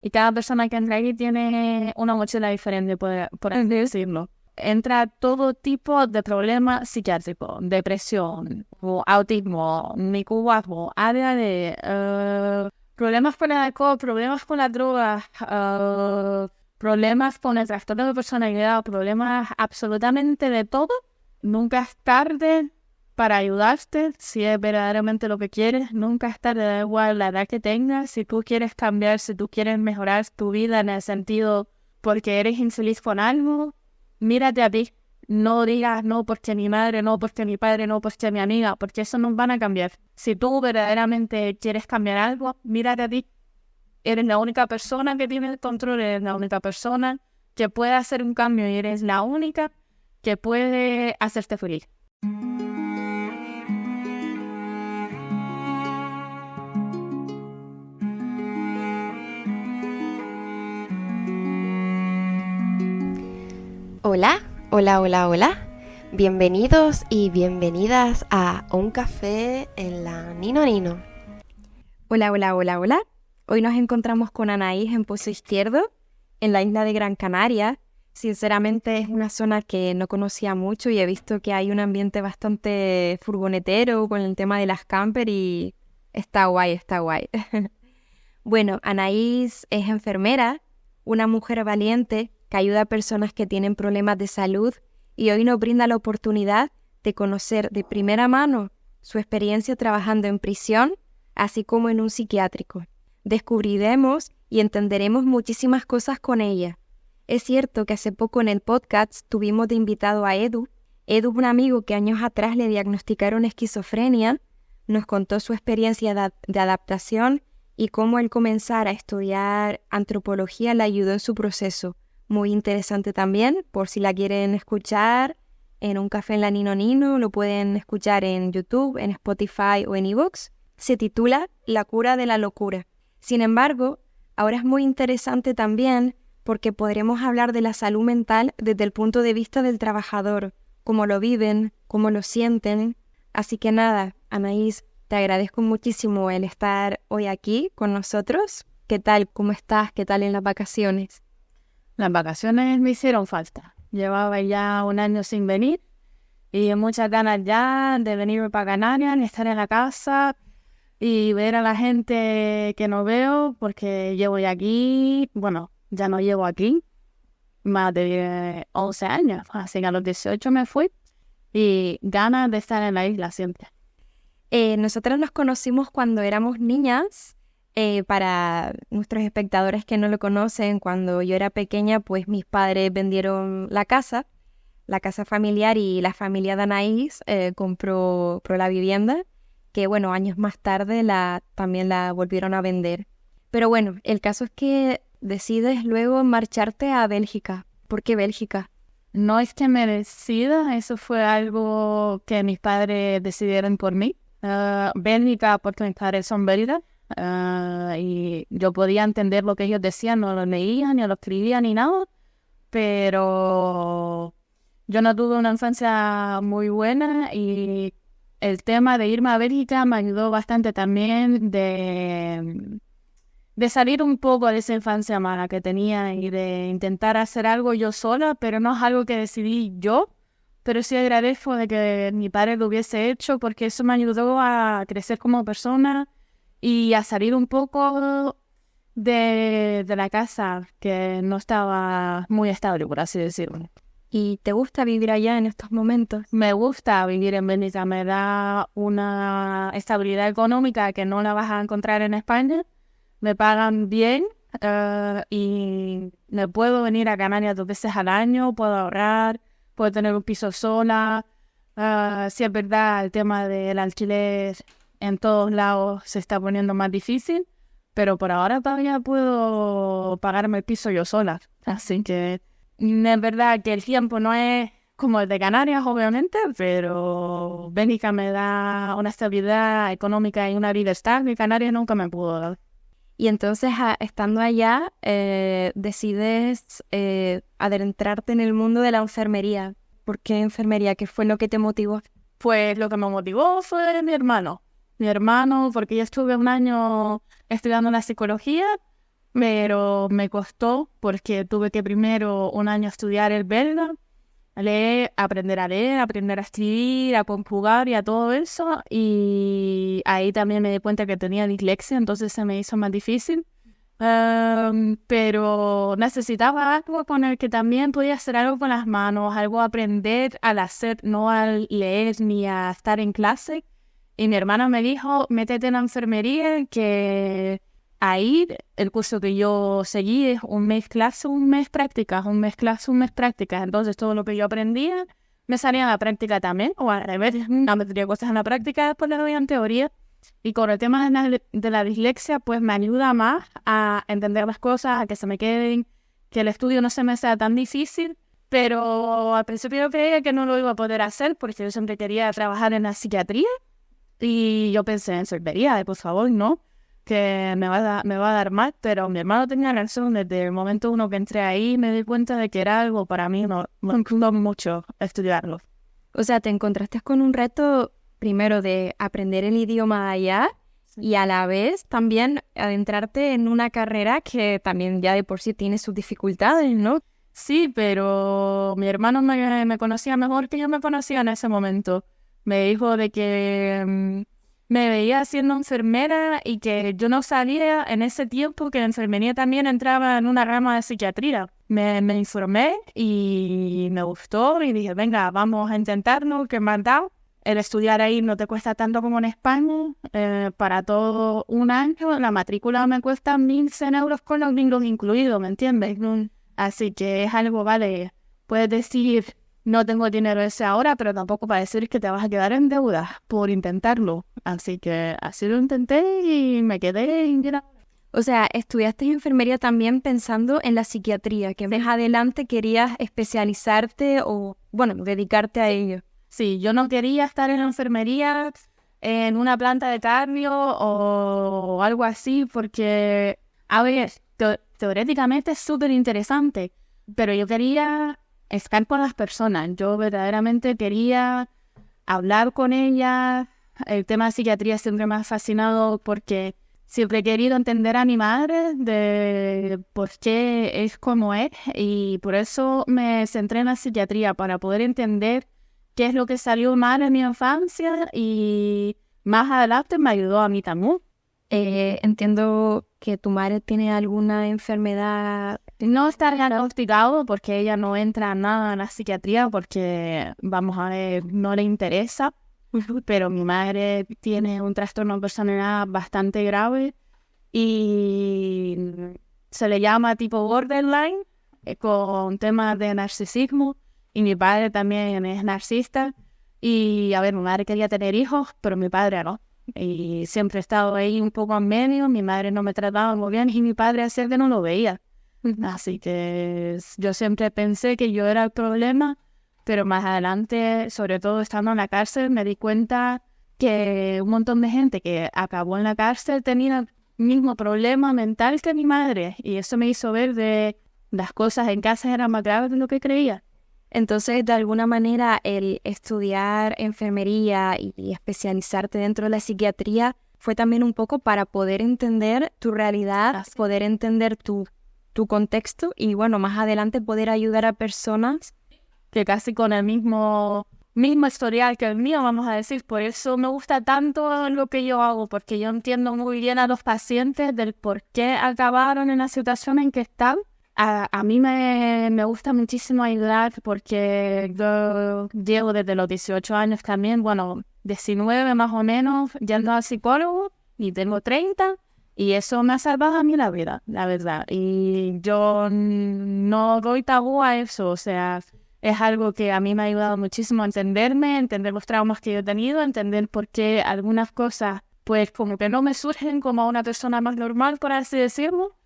Y cada persona que entra aquí tiene una mochila diferente, por así decirlo. Entra todo tipo de problemas psiquiátricos, depresión, o autismo, micubasmo, ADHD, problemas con el alcohol, problemas con las drogas, problemas con el trastorno de personalidad, problemas absolutamente de todo. Nunca es tarde para ayudarte si es verdaderamente lo que quieres. Nunca es tarde, da igual la edad que tengas. Si tú quieres cambiar, si tú quieres mejorar tu vida en el sentido porque eres infeliz con algo, mírate a ti. No digas no porque mi madre, no porque mi padre, no porque mi amiga, porque eso no van a cambiar. Si tú verdaderamente quieres cambiar algo, mírate a ti. Eres la única persona que tiene el control, eres la única persona que puede hacer un cambio y eres la única que puede hacerte feliz. Hola, hola, hola, hola. Bienvenidos y bienvenidas a Un Café en la Nino Nino. Hola, hola, hola, hola. Hoy nos encontramos con Anaís en Pozo Izquierdo, en la isla de Gran Canaria. Sinceramente es una zona que no conocía mucho y he visto que hay un ambiente bastante furgonetero con el tema de las camper y está guay, está guay. Bueno, Anaís es enfermera, una mujer valiente que ayuda a personas que tienen problemas de salud y hoy nos brinda la oportunidad de conocer de primera mano su experiencia trabajando en prisión, así como en un psiquiátrico. Descubriremos y entenderemos muchísimas cosas con ella. Es cierto que hace poco en el podcast tuvimos de invitado a Edu. Edu es un amigo que años atrás le diagnosticaron esquizofrenia, nos contó su experiencia de adaptación y cómo el comenzar a estudiar antropología le ayudó en su proceso. Muy interesante también, por si la quieren escuchar en Un Café en la Nino Nino, lo pueden escuchar en YouTube, en Spotify o en iVoox. Se titula La cura de la locura. Sin embargo, ahora es muy interesante también porque podremos hablar de la salud mental desde el punto de vista del trabajador, cómo lo viven, cómo lo sienten. Así que nada, Anaís, te agradezco muchísimo el estar hoy aquí con nosotros. ¿Qué tal? ¿Cómo estás? ¿Qué tal en las vacaciones? Las vacaciones me hicieron falta. Llevaba ya un año sin venir y muchas ganas ya de venirme para Canarias, estar en la casa y ver a la gente que no veo porque llevo ya aquí, bueno, ya no llevo aquí, más de 11 años, así que a los 18 me fui y ganas de estar en la isla siempre. Nosotras nos conocimos cuando éramos niñas. Para nuestros espectadores que no lo conocen, cuando yo era pequeña, pues mis padres vendieron la casa familiar y la familia de Anaís compró la vivienda, que bueno, años más tarde también la volvieron a vender. Pero bueno, el caso es que decides luego marcharte a Bélgica. ¿Por qué Bélgica? No es que me decida, eso fue algo que mis padres decidieron por mí. Bélgica, porque mis padres son belgas. Y yo podía entender lo que ellos decían, no lo leía, ni lo escribía, ni nada, pero yo no tuve una infancia muy buena y el tema de irme a Bélgica me ayudó bastante también de salir un poco de esa infancia mala que tenía y de intentar hacer algo yo sola, pero no es algo que decidí yo, pero sí agradezco de que mi padre lo hubiese hecho porque eso me ayudó a crecer como persona y a salir un poco de la casa que no estaba muy estable, por así decirlo. ¿Y te gusta vivir allá en estos momentos? Me gusta vivir en Bélgica, me da una estabilidad económica que no la vas a encontrar en España. Me pagan bien y me puedo venir a Canarias 2 veces al año, puedo ahorrar, puedo tener un piso sola. Sí es verdad, el tema del alquiler en todos lados se está poniendo más difícil, pero por ahora todavía puedo pagarme el piso yo sola. Así que es verdad que el tiempo no es como el de Canarias, obviamente, pero Bélgica me da una estabilidad económica y una vida estable que Canarias nunca me pudo dar. Y entonces, estando allá, decides adentrarte en el mundo de la enfermería. ¿Por qué enfermería? ¿Qué fue lo que te motivó? Pues lo que me motivó fue mi hermano. Mi hermano, porque yo estuve un año estudiando la psicología pero me costó porque tuve que primero un año estudiar el belga, leer, aprender a escribir, a conjugar y a todo eso. Y ahí también me di cuenta que tenía dislexia, entonces se me hizo más difícil. Pero necesitaba algo con el que también podía hacer algo con las manos, algo aprender al hacer, no al leer ni a estar en clase. Y mi hermana me dijo, métete en la enfermería, que ahí el curso que yo seguí es un mes clase, un mes prácticas, un mes clase, un mes prácticas. Entonces todo lo que yo aprendía me salía en la práctica también, o al revés, no me tenía cosas en la práctica, después le doy en teoría. Y con el tema de la dislexia, pues me ayuda más a entender las cosas, a que se me queden, que el estudio no se me sea tan difícil. Pero al principio yo creía que no lo iba a poder hacer porque yo siempre quería trabajar en la psiquiatría. Y yo pensé en enfermería, por favor, no, que me va a dar mal. Pero mi hermano tenía razón, desde el momento uno que entré ahí me di cuenta de que era algo para mí, no incluso mucho estudiarlo. O sea, te encontraste con un reto primero de aprender el idioma allá y a la vez también adentrarte en una carrera que también ya de por sí tiene sus dificultades, ¿no? Sí, pero mi hermano me conocía mejor que yo me conocía en ese momento. Me dijo de que me veía siendo enfermera y que yo no sabía en ese tiempo que la enfermería también entraba en una rama de psiquiatría. Me informé y me gustó y dije, venga, vamos a intentarlo, que me han dado. El estudiar ahí no te cuesta tanto como en España. Para todo un año la matrícula me cuesta 1.100 euros con los gringos incluidos, ¿me entiendes? Así que es algo, vale, puedes decir, no tengo dinero ese ahora, pero tampoco para decir que te vas a quedar en deuda por intentarlo. Así que así lo intenté y me quedé y mira. O sea, estudiaste enfermería también pensando en la psiquiatría, que más adelante querías especializarte o, bueno, dedicarte a ello. Sí, yo no quería estar en la enfermería, en una planta de cardio o algo así, porque, a ver, teóricamente es súper interesante, pero yo quería estar con las personas. Yo verdaderamente quería hablar con ellas. El tema de psiquiatría siempre me ha fascinado porque siempre he querido entender a mi madre de por qué es como es, y por eso me centré en la psiquiatría, para poder entender qué es lo que salió mal en mi infancia y más adelante me ayudó a mí también. Entiendo que tu madre tiene alguna enfermedad. No está diagnosticado porque ella no entra nada en la psiquiatría porque, vamos a ver, no le interesa. Pero mi madre tiene un trastorno de personalidad bastante grave y se le llama tipo borderline, con temas de narcisismo. Y mi padre también es narcisista. Y, a ver, mi madre quería tener hijos, pero mi padre no. Y siempre he estado ahí un poco en medio. Mi madre no me trataba muy bien y mi padre hacía que no lo veía. Así que yo siempre pensé que yo era el problema, pero más adelante, sobre todo estando en la cárcel, me di cuenta que un montón de gente que acabó en la cárcel tenía el mismo problema mental que mi madre. Y eso me hizo ver de las cosas en casa eran más graves de lo que creía. Entonces, de alguna manera, el estudiar enfermería y especializarte dentro de la psiquiatría fue también un poco para poder entender tu realidad, poder entender tu contexto y, bueno, más adelante poder ayudar a personas que casi con el mismo historial que el mío, vamos a decir. Por eso me gusta tanto lo que yo hago, porque yo entiendo muy bien a los pacientes del por qué acabaron en la situación en que están. A mí me gusta muchísimo ayudar porque yo llevo desde los 18 años también, bueno, 19 más o menos, yendo al psicólogo y tengo 30 y eso me ha salvado a mí la vida, la verdad. Y yo no doy tabú a eso, o sea, es algo que a mí me ha ayudado muchísimo a entenderme, entender los traumas que yo he tenido, entender por qué algunas cosas pues como que no me surgen como a una persona más normal, por así decirlo.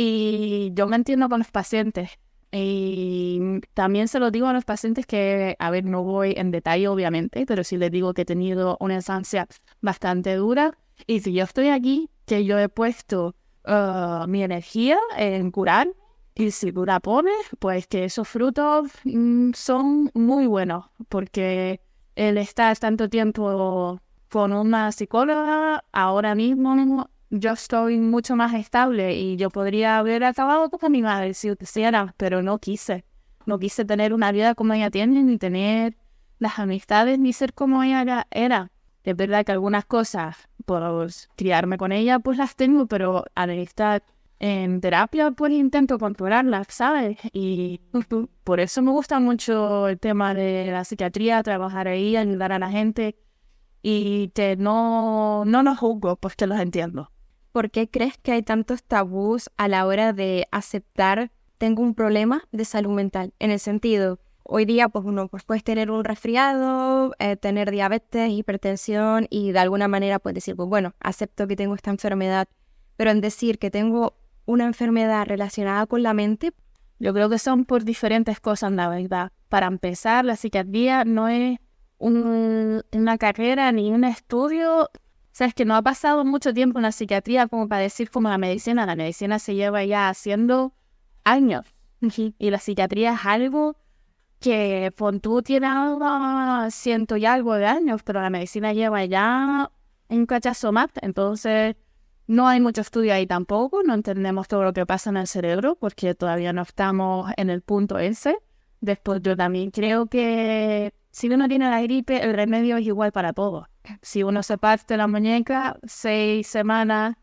Y yo me entiendo con los pacientes y también se lo digo a los pacientes que, a ver, no voy en detalle obviamente, pero sí les digo que he tenido una infancia bastante dura y si yo estoy aquí, que yo he puesto mi energía en curar y si tú la pones, pues que esos frutos son muy buenos porque el estar tanto tiempo con una psicóloga ahora mismo yo estoy mucho más estable y yo podría haber acabado con mi madre si quisiera, pero no quise. No quise tener una vida como ella tiene, ni tener las amistades, ni ser como ella era. Es verdad que algunas cosas, por criarme con ella, pues las tengo, pero al estar en terapia, pues intento controlarlas, ¿sabes? Y por eso me gusta mucho el tema de la psiquiatría, trabajar ahí, ayudar a la gente y que no los juzgo, pues que los entiendo. ¿Por qué crees que hay tantos tabús a la hora de aceptar tengo un problema de salud mental? En el sentido, hoy día pues uno pues, puede tener un resfriado, tener diabetes, hipertensión y de alguna manera pues decir, pues bueno, acepto que tengo esta enfermedad, pero en decir que tengo una enfermedad relacionada con la mente, yo creo que son por diferentes cosas, la verdad. Para empezar, la psiquiatría no es una carrera ni un estudio. O sea, es que no ha pasado mucho tiempo en la psiquiatría como para decir como la medicina. La medicina se lleva ya haciendo años. Y la psiquiatría es algo que tú tienes 100 y algo de años, pero la medicina lleva ya un cachazo más. Entonces, no hay mucho estudio ahí tampoco. No entendemos todo lo que pasa en el cerebro porque todavía no estamos en el punto ese. Después, yo también creo que si uno tiene la gripe, el remedio es igual para todos. Si uno se parte la muñeca, 6 semanas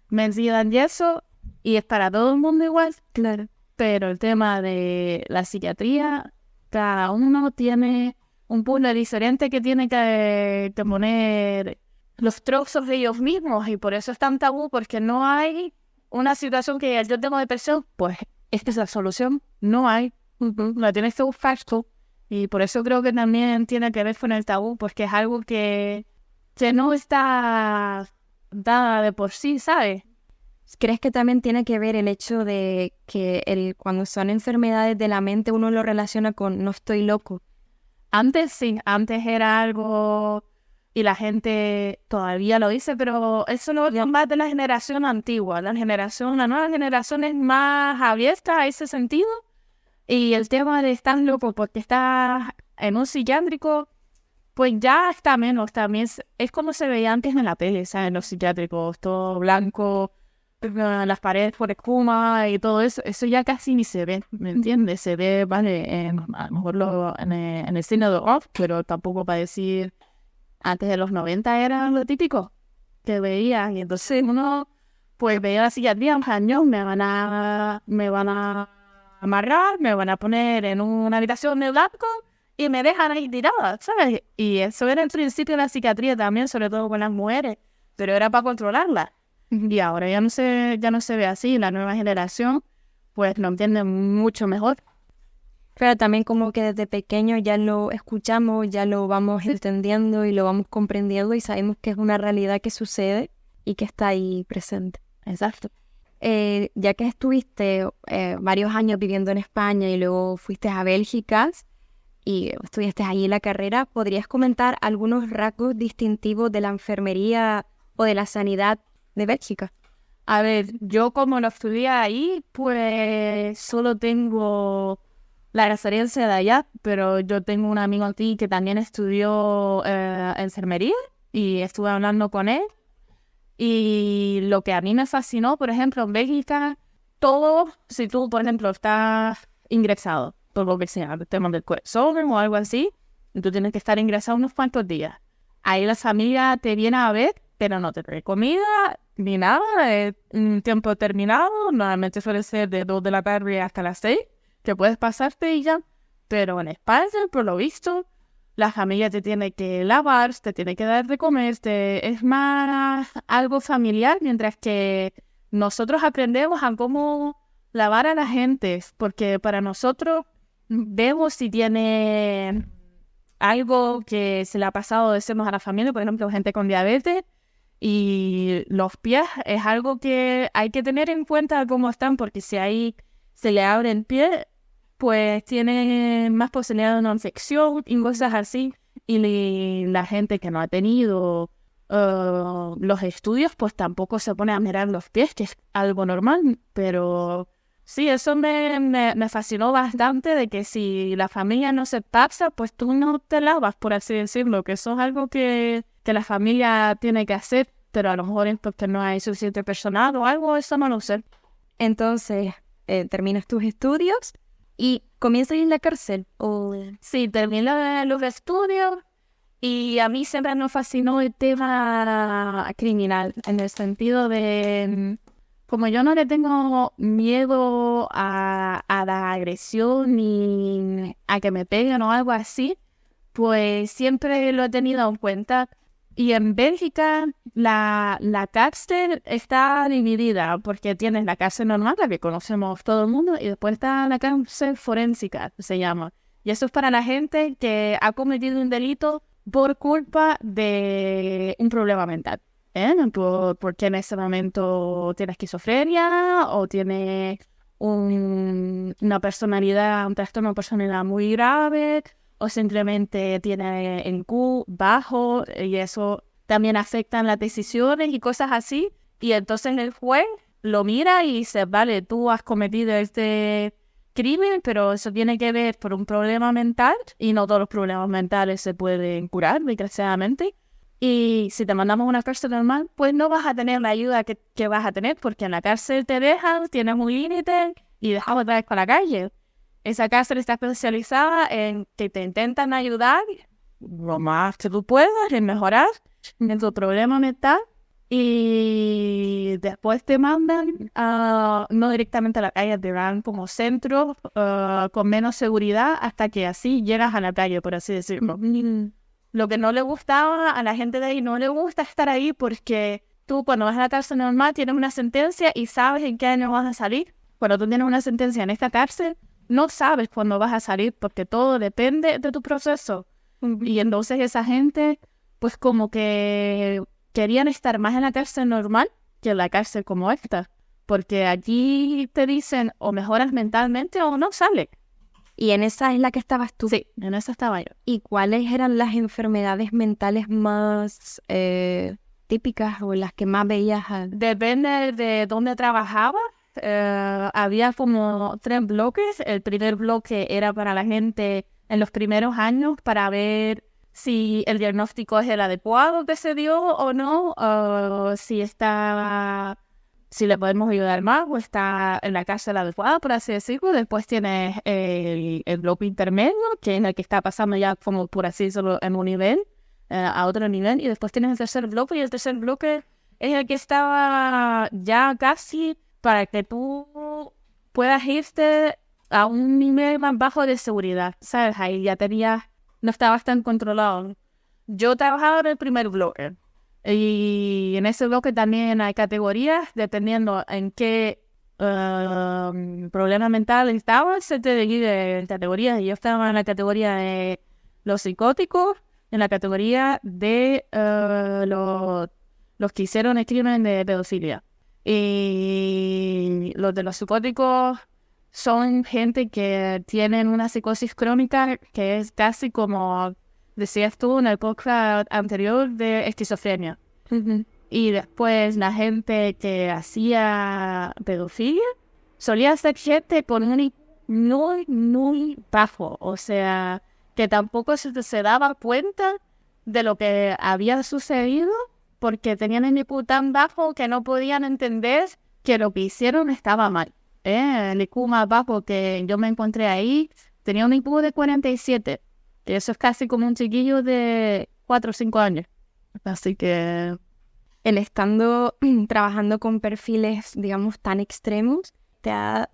metido en yeso y es para todo el mundo igual. claro, Pero el tema de la psiquiatría, cada uno tiene un puzzle diferente que tiene que poner los trozos de ellos mismos y por eso es tan tabú, porque no hay una situación que yo tengo depresión, pues esta es la solución. No hay. La tienes que buscar tú. Y por eso creo que también tiene que ver con el tabú, porque es algo que no está dada de por sí, ¿sabes? ¿crees que también tiene que ver el hecho de que cuando son enfermedades de la mente uno lo relaciona con no estoy loco? Antes sí, antes era algo y la gente todavía lo dice, pero eso no es más de la generación antigua. La nueva generación es más abierta a ese sentido y el tema de estar loco porque estás en un psiquiátrico, pues ya está menos. También es como se veía antes en la tele, ¿sabes? En los psiquiátricos, todo blanco, las paredes por espuma y todo eso, eso ya casi ni se ve, ¿me entiendes? Se ve, vale, a lo mejor en el cine de rock, pero tampoco para decir, antes de los 90 era lo típico que veía, y entonces uno, pues veía la psiquiatría, años, me van a amarrar, me van a poner en una habitación de blanco y me dejan ahí tirada, ¿sabes? Y eso era el principio de la psiquiatría también, sobre todo con las mujeres, pero era para controlarlas. Y ahora ya no se ve así. La nueva generación pues lo entiende mucho mejor. Pero también como que desde pequeño ya lo escuchamos, ya lo vamos entendiendo y lo vamos comprendiendo y sabemos que es una realidad que sucede y que está ahí presente. Exacto. Ya que estuviste varios años viviendo en España y luego fuiste a Bélgica y estudiaste allí la carrera, ¿podrías comentar algunos rasgos distintivos de la enfermería o de la sanidad de Bélgica? A ver, yo como lo estudié ahí, pues solo tengo la referencia de allá, pero yo tengo un amigo aquí que también estudió enfermería y estuve hablando con él. Y lo que a mí me fascinó, por ejemplo, en Bélgica, todo, si tú, por ejemplo, estás ingresado, por lo que sea, el tema del corazón o algo así, y tú tienes que estar ingresado unos cuantos días. Ahí la familia te viene a ver, pero no te trae comida ni nada, un tiempo determinado, normalmente suele ser de 2 de la tarde hasta las 6, que puedes pasarte y ya. Pero en España, por lo visto, la familia te tiene que lavar, te tiene que dar de comer, es más algo familiar, mientras que nosotros aprendemos a cómo lavar a la gente, porque para nosotros vemos si tiene algo que se le ha pasado, decimos a la familia, por ejemplo, gente con diabetes, y los pies es algo que hay que tener en cuenta cómo están, porque si ahí se le abre el pie, pues tiene más posibilidad de una infección y cosas así. Y la gente que no ha tenido los estudios, pues tampoco se pone a mirar los pies, que es algo normal. Pero sí, eso me fascinó bastante, de que si la familia no se pasa, pues tú no te lavas, por así decirlo, que eso es algo que la familia tiene que hacer. pero a lo mejor es porque no hay suficiente personal o algo, eso no lo sé. Entonces, terminas tus estudios y comienzas en la cárcel. Sí, terminé los estudios y a mí siempre me fascinó el tema criminal, en el sentido de, como yo no le tengo miedo a la agresión ni a que me peguen o algo así, pues siempre lo he tenido en cuenta. Y en Bélgica la cárcel está dividida porque tienes la cárcel normal, la que conocemos todo el mundo, y después está la cárcel forénsica, se llama. Y eso es para la gente que ha cometido un delito por culpa de un problema mental. Porque en ese momento tiene esquizofrenia o tiene una personalidad, un trastorno de personalidad muy grave, o simplemente tiene el IQ bajo, y eso también afecta en las decisiones y cosas así. Y entonces el juez lo mira y dice, vale, tú has cometido este crimen, pero eso tiene que ver por un problema mental, y no todos los problemas mentales se pueden curar, desgraciadamente. Y si te mandamos a una cárcel normal, pues no vas a tener la ayuda que vas a tener, porque en la cárcel te dejan, tienes un límite y dejamos otra vez con la calle. Esa cárcel está especializada en que te intentan ayudar lo más que tú puedas en mejorar en tu problema mental, y después te mandan no directamente a la calle, te van como centro con menos seguridad hasta que así llegas a la calle, por así decirlo. Lo que no le gustaba a la gente de ahí, no le gusta estar ahí porque tú cuando vas a la cárcel normal tienes una sentencia y sabes en qué año vas a salir. Cuando tú tienes una sentencia en esta cárcel, no sabes cuándo vas a salir porque todo depende de tu proceso. Y entonces esa gente, pues como que querían estar más en la cárcel normal que en la cárcel como esta. Porque allí te dicen o mejoras mentalmente o no sales. Y en esa es la que estabas tú. Sí, en esa estaba yo. ¿Y cuáles eran las enfermedades mentales más típicas o las que más veías? Depende de dónde trabajaba. Había como 3 bloques. El primer bloque era para la gente en los primeros años para ver si el diagnóstico es el adecuado que se dio o no, si le podemos ayudar más o está en la cárcel adecuada, por así decirlo. Después tienes el bloque intermedio, que es el que está pasando ya como por así decirlo en un nivel, a otro nivel. Y después tienes el tercer bloque, y el tercer bloque es el que estaba ya casi para que tú puedas irte a un nivel más bajo de seguridad, ¿sabes? Ahí ya no estabas tan controlado. Yo trabajaba en el primer bloque, y en ese bloque también hay categorías, dependiendo en qué problema mental estabas, se te divide en categorías. Y yo estaba en la categoría de los psicóticos, en la categoría de los que hicieron el crimen de pedofilia. Y los de los psicóticos son gente que tienen una psicosis crónica que es casi como decías tú en el podcast anterior de esquizofrenia. Y después la gente que hacía pedofilia solía ser gente con un IQ muy, muy bajo. O sea, que tampoco se daba cuenta de lo que había sucedido porque tenían el IQ tan bajo que no podían entender que lo que hicieron estaba mal. El IQ más bajo que yo me encontré ahí tenía un IQ de 47. Y eso es casi como un chiquillo de 4 o 5 años. Así que el estando trabajando con perfiles, digamos, tan extremos, ¿te ha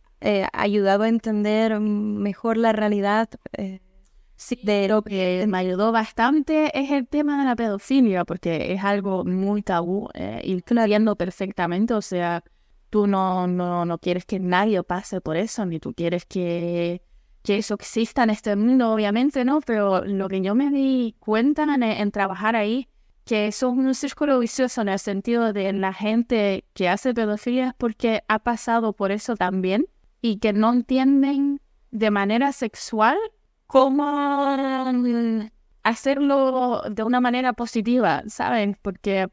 ayudado a entender mejor la realidad? Sí, lo que me ayudó bastante es el tema de la pedofilia, porque es algo muy tabú, y tú lo entiendo perfectamente. O sea, tú no quieres que nadie pase por eso, ni tú quieres que eso exista en este mundo, obviamente, ¿no? Pero lo que yo me di cuenta en trabajar ahí, que eso es un círculo vicioso en el sentido de la gente que hace pedofilia es porque ha pasado por eso también, y que no entienden de manera sexual cómo hacerlo de una manera positiva, ¿saben? Porque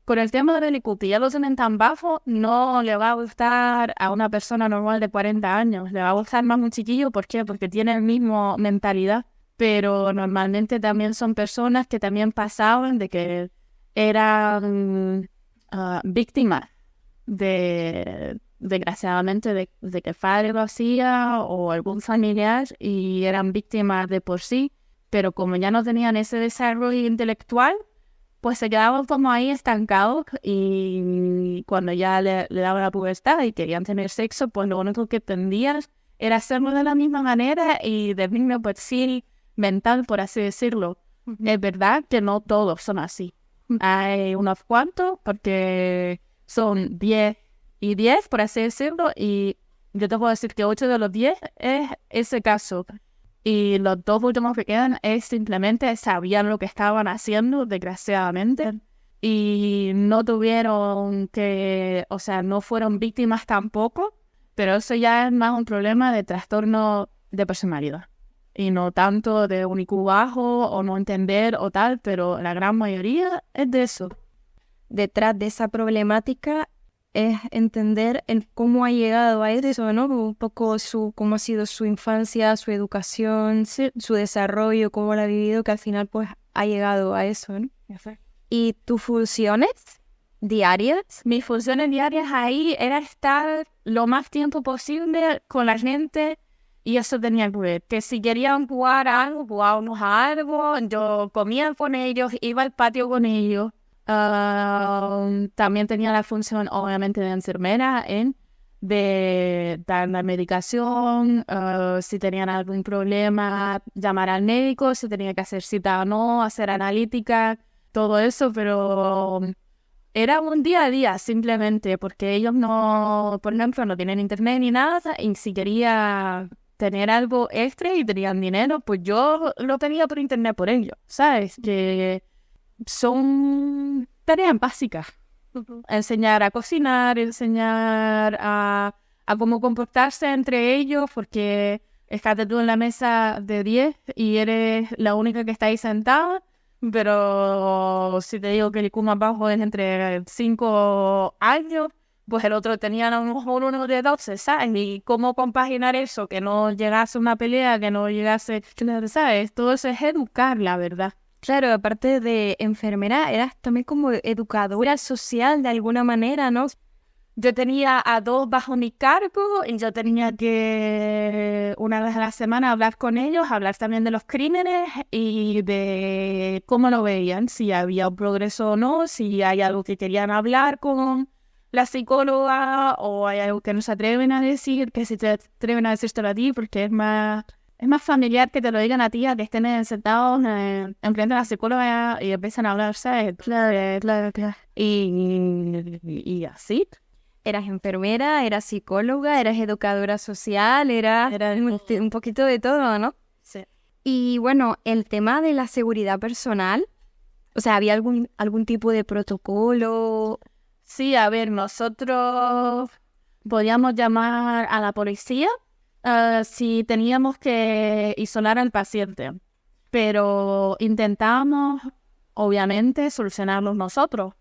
con el tema del IQ, que ya lo tienen tan bajo, no le va a gustar a una persona normal de 40 años. Le va a gustar más un chiquillo. ¿Por qué? Porque tiene el mismo mentalidad. Pero normalmente también son personas que también pasaban de que eran víctimas desgraciadamente, de que padre lo hacía o algún familiar y eran víctimas de por sí, pero como ya no tenían ese desarrollo intelectual, pues se quedaban como ahí estancados y cuando ya le daba la pubertad y querían tener sexo, pues lo único que tendían era hacerlo de la misma manera y del mismo perfil mental, por así decirlo. Uh-huh. Es verdad que no todos son así. Uh-huh. Hay unos cuantos, porque son 10 y 10, por así decirlo, y yo te puedo decir que 8 de los 10 es ese caso. Y los 2 últimos que quedan es simplemente sabían lo que estaban haciendo, desgraciadamente, y no tuvieron que, o sea, no fueron víctimas tampoco, pero eso ya es más un problema de trastorno de personalidad. Y no tanto de un IQ bajo o no entender o tal, pero la gran mayoría es de eso. Detrás de esa problemática es entender cómo ha llegado a eso, ¿no? Un poco cómo ha sido su infancia, su educación, su desarrollo, cómo lo ha vivido, que al final pues ha llegado a eso, ¿no? ¿Y tus funciones diarias? Mis funciones diarias ahí era estar lo más tiempo posible con la gente y eso tenía que ver. Que si querían jugar a algo, jugábamos a algo, yo comía con ellos, iba al patio con ellos. También tenía la función, obviamente, de enfermera de dar la medicación, si tenían algún problema, llamar al médico, si tenía que hacer cita o no, hacer analítica, todo eso, pero era un día a día simplemente, porque ellos no, por ejemplo, no tienen internet ni nada, y si quería tener algo extra y tenían dinero, pues yo lo tenía por internet por ellos, ¿sabes? Que son tareas básicas. Uh-huh. Enseñar a cocinar, enseñar a cómo comportarse entre ellos, porque estás tú en la mesa de 10 y eres la única que está ahí sentada, pero si te digo que el IQ más bajo es entre 5 años, pues el otro tenía a lo mejor uno de 12, ¿sabes? Y cómo compaginar eso, que no llegase una pelea, que no llegase, ¿sabes? Todo eso es educar, la verdad. Claro, aparte de enfermera, eras también como educadora social de alguna manera, ¿no? Yo tenía a 2 bajo mi cargo y yo tenía que una vez a la semana hablar con ellos, hablar también de los crímenes y de cómo lo veían, si había un progreso o no, si hay algo que querían hablar con la psicóloga o hay algo que no se atreven a decir, que si te atreven a decírtelo a ti porque es más familiar que te lo digan a ti, a que estén sentados enfrente de la psicóloga y empiezan a hablar, ¿sabes? Claro. Y así. Eras enfermera, eras psicóloga, eras educadora social, era un poquito de todo, ¿no? Sí. Y bueno, el tema de la seguridad personal, o sea, ¿había algún tipo de protocolo? Sí, a ver, nosotros podíamos llamar a la policía si teníamos que isolar al paciente, pero intentábamos, obviamente, solucionarlos nosotros,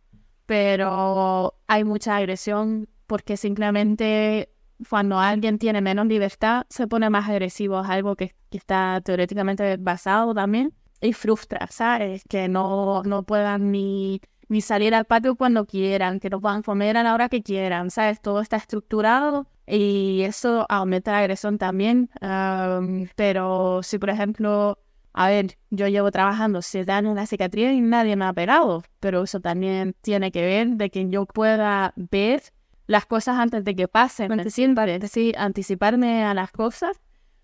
pero hay mucha agresión porque simplemente cuando alguien tiene menos libertad se pone más agresivo, es algo que está teóricamente basado también y frustra, ¿sabes? Que no puedan ni salir al patio cuando quieran, que no puedan comer a la hora que quieran, ¿sabes? Todo está estructurado y eso aumenta la agresión también, pero si por ejemplo, a ver, yo llevo trabajando 7 años en la psiquiatría y nadie me ha pegado, pero eso también tiene que ver de que yo pueda ver las cosas antes de que pasen, es decir, anticiparme a las cosas,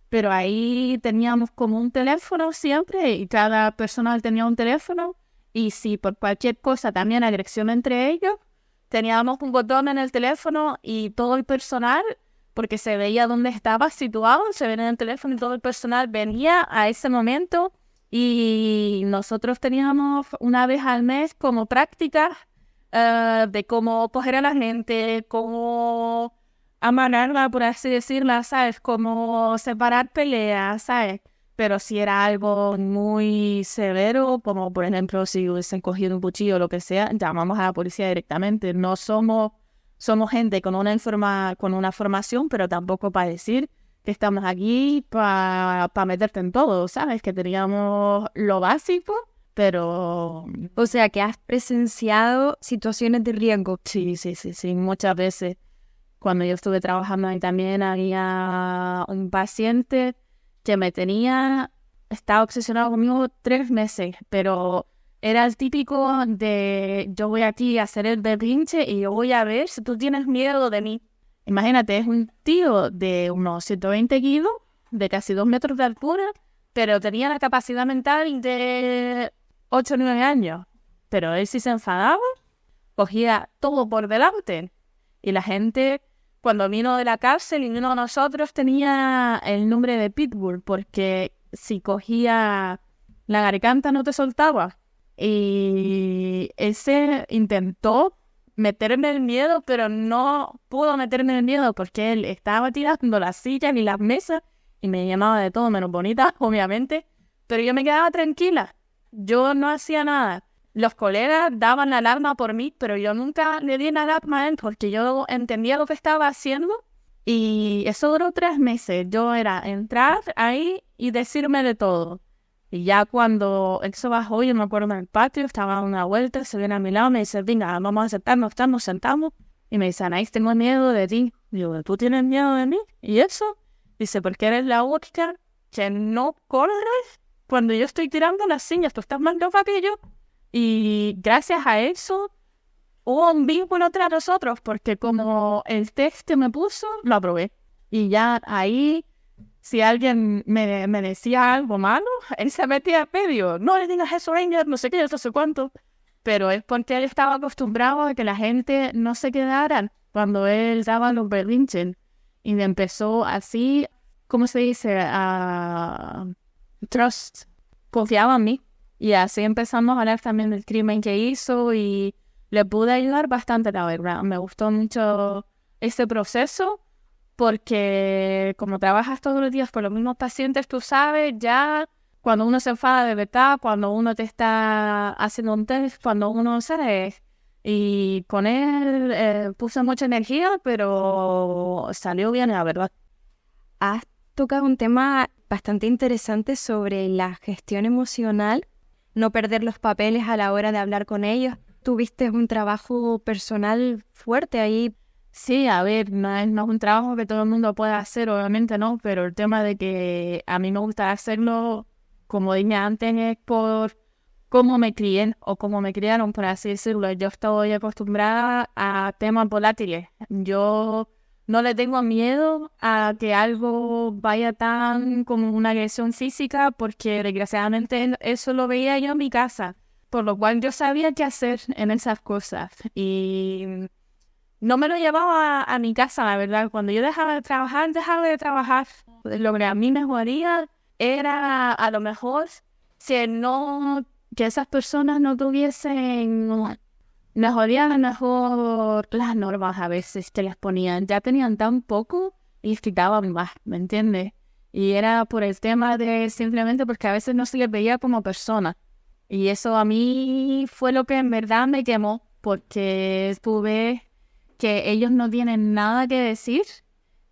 pero ahí teníamos como un teléfono siempre y cada persona tenía un teléfono y si por cualquier cosa también agresión entre ellos, teníamos un botón en el teléfono y todo el personal, porque se veía dónde estaba situado, se veía en el teléfono y todo el personal venía a ese momento y nosotros teníamos una vez al mes como prácticas de cómo coger a la gente, cómo amarrarla, por así decirla, ¿sabes? Cómo separar peleas, ¿sabes? Pero si era algo muy severo, como por ejemplo si hubiesen cogido un cuchillo o lo que sea, llamamos a la policía directamente. No somos gente con una formación, pero tampoco para decir que estamos aquí para meterte en todo, ¿sabes? Que teníamos lo básico, pero O sea, que has presenciado situaciones de riesgo. sí, muchas veces. Cuando yo estuve trabajando ahí también había un paciente que estaba obsesionado conmigo 3 meses, pero era el típico de yo voy aquí a hacer el berrinche y yo voy a ver si tú tienes miedo de mí. Imagínate, es un tío de unos 120 kilos, de casi 2 metros de altura, pero tenía la capacidad mental de 8 o 9 años. Pero él sí se enfadaba, cogía todo por delante. Y la gente, cuando vino de la cárcel y vino a nosotros, tenía el nombre de Pitbull, porque si cogía la garganta no te soltaba. Y ese intentó meterme el miedo, pero no pudo meterme el miedo porque él estaba tirando las sillas y las mesas y me llamaba de todo menos bonita, obviamente, pero yo me quedaba tranquila. Yo no hacía nada. Los colegas daban la alarma por mí, pero yo nunca le di la alarma a él porque yo entendía lo que estaba haciendo y eso duró 3 meses. Yo era entrar ahí y decirme de todo. Y ya cuando él se bajó, yo me acuerdo en el patio, estaba dando una vuelta, se viene a mi lado, me dice, venga, vamos a sentarnos, nos sentamos. Y me dice, Anaís, tengo miedo de ti. Digo, ¿tú tienes miedo de mí? ¿Y eso? Dice, porque eres la única que no corres cuando yo estoy tirando las sillas, tú estás más loca que yo. Y gracias a eso hubo un vínculo entre nosotros, porque como el test que me puso, lo aprobé. Y ya ahí, si alguien me decía algo malo, él se metía en medio. No le digas eso, Ranger, no sé qué, no sé cuánto. Pero es porque él estaba acostumbrado a que la gente no se quedara cuando él daba los berrinches. Y me empezó así, ¿cómo se dice? Trust. Confiaba en mí. Y así empezamos a hablar también del crimen que hizo y le pude ayudar bastante, la verdad. Me gustó mucho ese proceso porque como trabajas todos los días con los mismos pacientes, tú sabes ya cuando uno se enfada de verdad, cuando uno te está haciendo un test, cuando uno sabe. Y con él puse mucha energía, pero salió bien, la verdad. Has tocado un tema bastante interesante sobre la gestión emocional, no perder los papeles a la hora de hablar con ellos. Tuviste un trabajo personal fuerte ahí. Sí, a ver, no es un trabajo que todo el mundo pueda hacer, obviamente no, pero el tema de que a mí me gusta hacerlo, como dije antes, es por cómo me crié o cómo me criaron, por así decirlo. Yo estoy acostumbrada a temas volátiles. Yo no le tengo miedo a que algo vaya tan como una agresión física, porque desgraciadamente eso lo veía yo en mi casa, por lo cual yo sabía qué hacer en esas cosas. Y no me lo llevaba a mi casa, la verdad. Cuando yo dejaba de trabajar. Lo que a mí me mejoría era a lo mejor que esas personas no tuviesen, mejorían a lo mejor las normas a veces que les ponían. Ya tenían tan poco y quitaban más, ¿me entiendes? Y era por el tema de simplemente porque a veces no se les veía como persona. Y eso a mí fue lo que en verdad me quemó, porque tuve que ellos no tienen nada que decir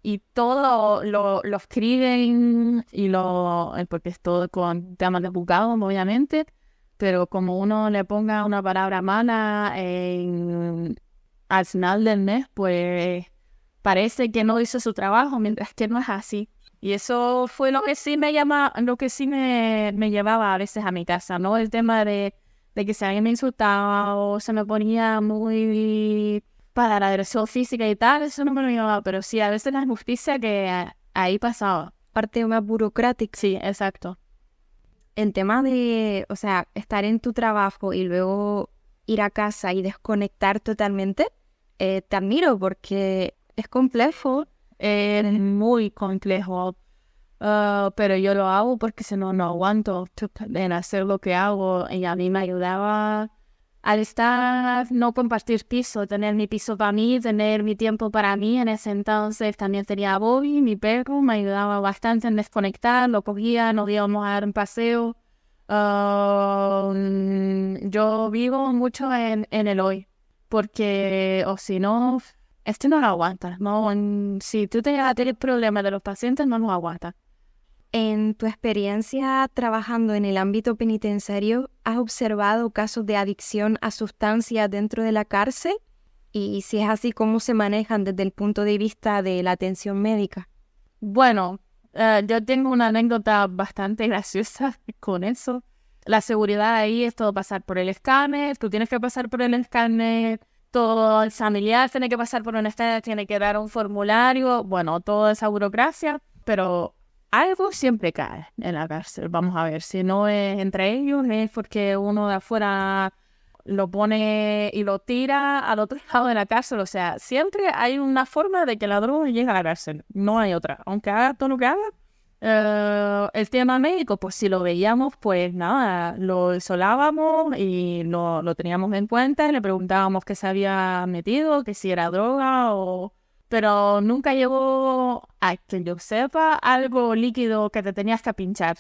y todo lo escriben porque es todo con temas de juzgado, obviamente, pero como uno le ponga una palabra mala al final del mes, pues parece que no hizo su trabajo, mientras que no es así. Y eso fue lo que sí me llevaba a veces a mi casa, ¿no? El tema de que si alguien me insultaba o se me ponía muy para la agresión física y tal, eso no me lo llevaba, pero sí, a veces la injusticia que ahí pasaba. Parte más burocrática. Sí, exacto. En tema de, o sea, estar en tu trabajo y luego ir a casa y desconectar totalmente, te admiro porque es complejo. Es muy complejo, pero yo lo hago porque si no, no aguanto en hacer lo que hago. Y a mí me ayudaba al no compartir piso, tener mi piso para mí, tener mi tiempo para mí. En ese entonces también tenía a Bobby, mi perro, me ayudaba bastante en desconectar, lo cogía, nos íbamos a dar un paseo. Yo vivo mucho en el hoy, porque o si no, esto no lo aguantas, ¿no? Si tú te llegas a tener problemas de los pacientes, no lo aguantas. En tu experiencia trabajando en el ámbito penitenciario, ¿has observado casos de adicción a sustancias dentro de la cárcel? Y si es así, ¿cómo se manejan desde el punto de vista de la atención médica? Bueno, yo tengo una anécdota bastante graciosa con eso. La seguridad ahí es todo pasar por el escáner, tú tienes que pasar por el escáner, todo el familiar tiene que pasar por un escáner, tiene que dar un formulario, bueno, toda esa burocracia, pero algo siempre cae en la cárcel. Vamos a ver, si no es entre ellos, es porque uno de afuera lo pone y lo tira al otro lado de la cárcel. O sea, siempre hay una forma de que la droga llegue a la cárcel. No hay otra. Aunque haga todo lo que haga. El tema médico, pues si lo veíamos, pues nada, lo isolábamos y lo teníamos en cuenta y le preguntábamos qué se había metido, que si era droga o... Pero nunca llegó a que yo sepa algo líquido que te tenías que pinchar.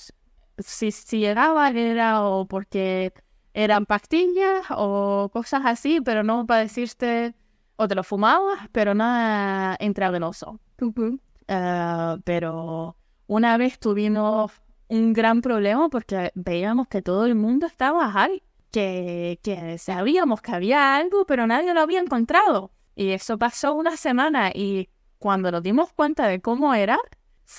Si llegaba era o porque eran pastillas o cosas así, pero no para decirte, o te lo fumabas, pero nada intravenoso. Pero una vez tuvimos un gran problema porque veíamos que todo el mundo estaba high, que sabíamos que había algo, pero nadie lo había encontrado. Y eso pasó una semana y cuando nos dimos cuenta de cómo era,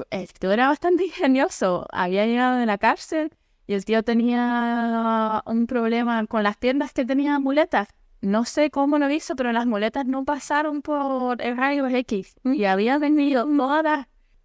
el tío era bastante ingenioso. Había llegado de la cárcel y el tío tenía un problema con las piernas que tenía muletas. No sé cómo lo hizo, pero las muletas no pasaron por el rayos X. Y había venido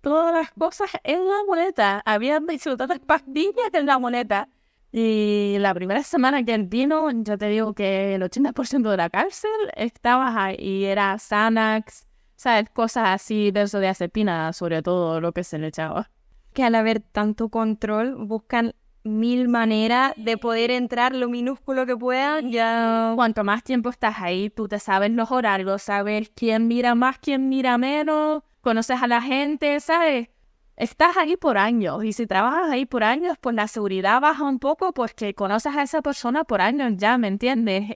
todas las cosas en la muleta. Había disfrutado las pastillas en la muleta. Y la primera semana que él vino, yo te digo que el 80% de la cárcel estaba ahí. Y era Xanax, ¿sabes? Cosas así, benzodiazepina, sobre todo lo que se le echaba. Que al haber tanto control, buscan 1000 maneras de poder entrar lo minúsculo que puedan. Ya cuanto más tiempo estás ahí, tú te sabes los horarios, sabes quién mira más, quién mira menos, conoces a la gente, ¿sabes? Estás ahí por años y si trabajas ahí por años, pues la seguridad baja un poco porque conoces a esa persona por años ya, ¿me entiendes?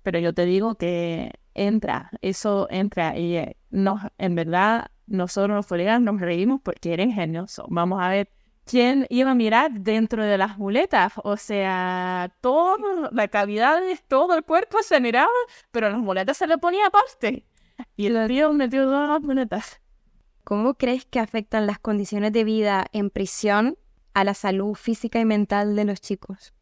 Pero yo te digo que eso entra y en verdad nosotros los colegas nos reímos porque era ingenioso. Vamos a ver quién iba a mirar dentro de las muletas, o sea, toda la cavidad de todo el cuerpo se miraba, pero las muletas se le ponía aparte y el tío metió todas las muletas. ¿Cómo crees que afectan las condiciones de vida en prisión a la salud física y mental de los chicos?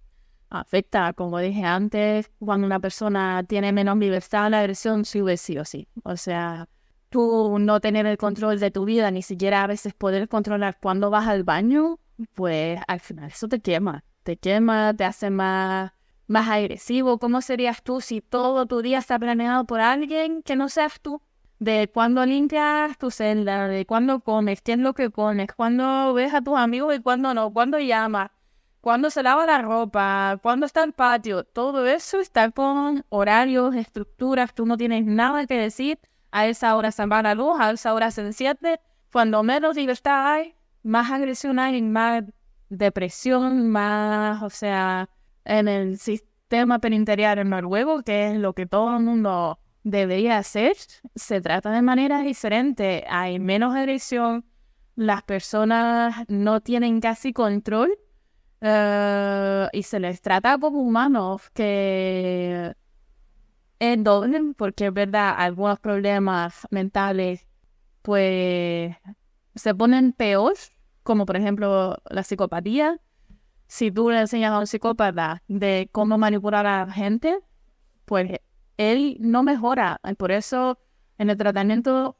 Afecta, como dije antes, cuando una persona tiene menos libertad, la agresión sube sí o sí. O sea, tú no tener el control de tu vida, ni siquiera a veces poder controlar cuándo vas al baño, pues al final eso te quema, te hace más agresivo. ¿Cómo serías tú si todo tu día está planeado por alguien que no seas tú? De cuándo limpias tu celda, de cuándo comes, qué es lo que comes, cuándo ves a tus amigos y cuándo no, cuándo llamas, cuándo se lava la ropa, cuándo está el patio. Todo eso está con horarios, estructuras, tú no tienes nada que decir. A esa hora se va la luz, a esa hora se enciende. Cuando menos libertad hay, más agresión hay, más depresión, más, o sea, en el sistema penitenciario noruego, que es lo que todo el mundo debería hacer, se trata de manera diferente. Hay menos agresión, las personas no tienen casi control y se les trata como humanos, que es doble, porque es verdad, algunos problemas mentales pues se ponen peor, como por ejemplo la psicopatía. Si tú le enseñas a un psicópata de cómo manipular a la gente, pues él no mejora. Por eso en el tratamiento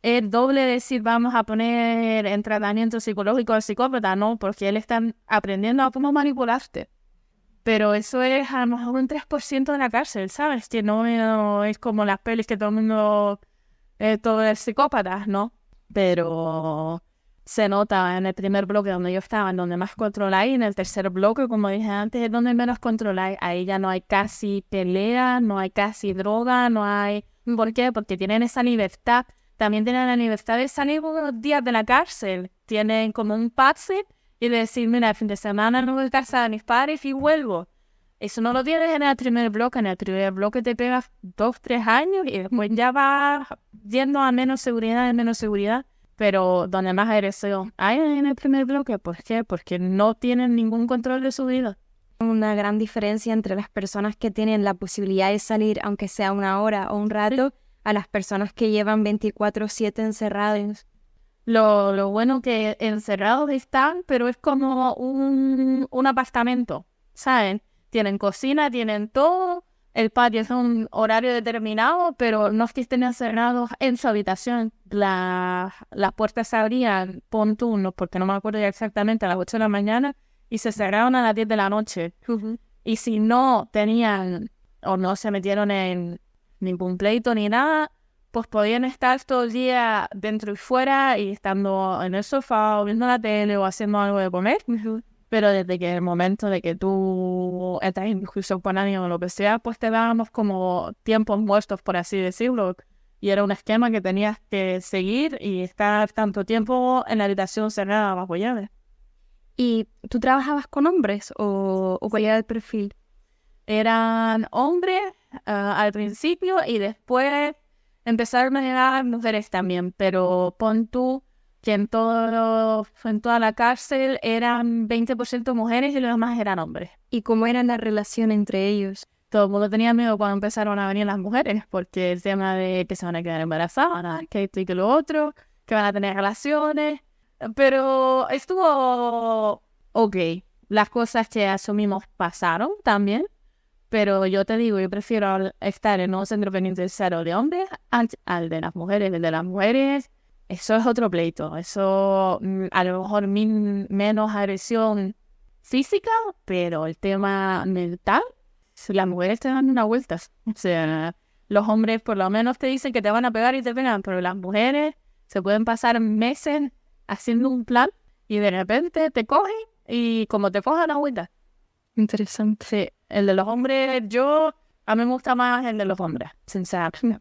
es doble decir vamos a poner en tratamiento psicológico al psicópata, no, porque él está aprendiendo a cómo manipularte. Pero eso es a lo mejor un 3% de la cárcel, ¿sabes? Que no es como las pelis que todo el mundo, todo es psicópata, ¿no? Pero se nota en el primer bloque donde yo estaba, en donde más control hay, en el tercer bloque, como dije antes, es donde menos control hay. Ahí ya no hay casi pelea, no hay casi droga, no hay... ¿Por qué? Porque tienen esa libertad. También tienen la libertad de salir unos días de la cárcel. Tienen como un pase y de decir, mira, el fin de semana no voy a casa de mis padres y vuelvo. Eso no lo tienes en el primer bloque. En el primer bloque te pegas 2-3 años y después ya vas yendo a menos seguridad. pero donde más agresión hay en el primer bloque, ¿por qué? Porque no tienen ningún control de su vida. Una gran diferencia entre las personas que tienen la posibilidad de salir, aunque sea una hora o un rato, a las personas que llevan 24/7 encerrados. Lo bueno que encerrados están, pero es como un apartamento, ¿saben? Tienen cocina, tienen todo, el patio es un horario determinado, pero no es que estén encerrados en su habitación. Las puertas se abrían, pon tú, no, porque no me acuerdo ya exactamente, a las 8 de la mañana y se cerraron a las 10 de la noche. Y si no tenían o no se metieron en ningún pleito ni nada, pues podían estar todo el día dentro y fuera y estando en el sofá o viendo la tele o haciendo algo de comer. Pero desde que el momento de que tú estás en discusión con alguien o lo que sea, pues te dábamos como tiempos muertos, por así decirlo. Y era un esquema que tenías que seguir y estar tanto tiempo en la habitación cerrada bajo llave. ¿Y tú trabajabas con hombres o cuál era el perfil? Eran hombres al principio y después empezaron a llegar mujeres también, pero pon tú que en toda la cárcel eran 20% mujeres y los demás eran hombres. ¿Y cómo era la relación entre ellos? Todo el mundo tenía miedo cuando empezaron a venir las mujeres, porque el tema de que se van a quedar embarazadas, que esto y que lo otro, que van a tener relaciones, pero estuvo ok. Las cosas que asumimos pasaron también. Pero yo te digo, yo prefiero estar en un centro penitenciario de hombres al de las mujeres. El de las mujeres, eso es otro pleito. Eso a lo mejor menos agresión física, pero el tema mental, las mujeres te dan una vuelta. O sea, los hombres por lo menos te dicen que te van a pegar y te pegan, pero las mujeres se pueden pasar meses haciendo un plan y de repente te cogen y como te cojan la vuelta. Interesante. Sí, el de los hombres, a mí me gusta más el de los hombres, sinceramente.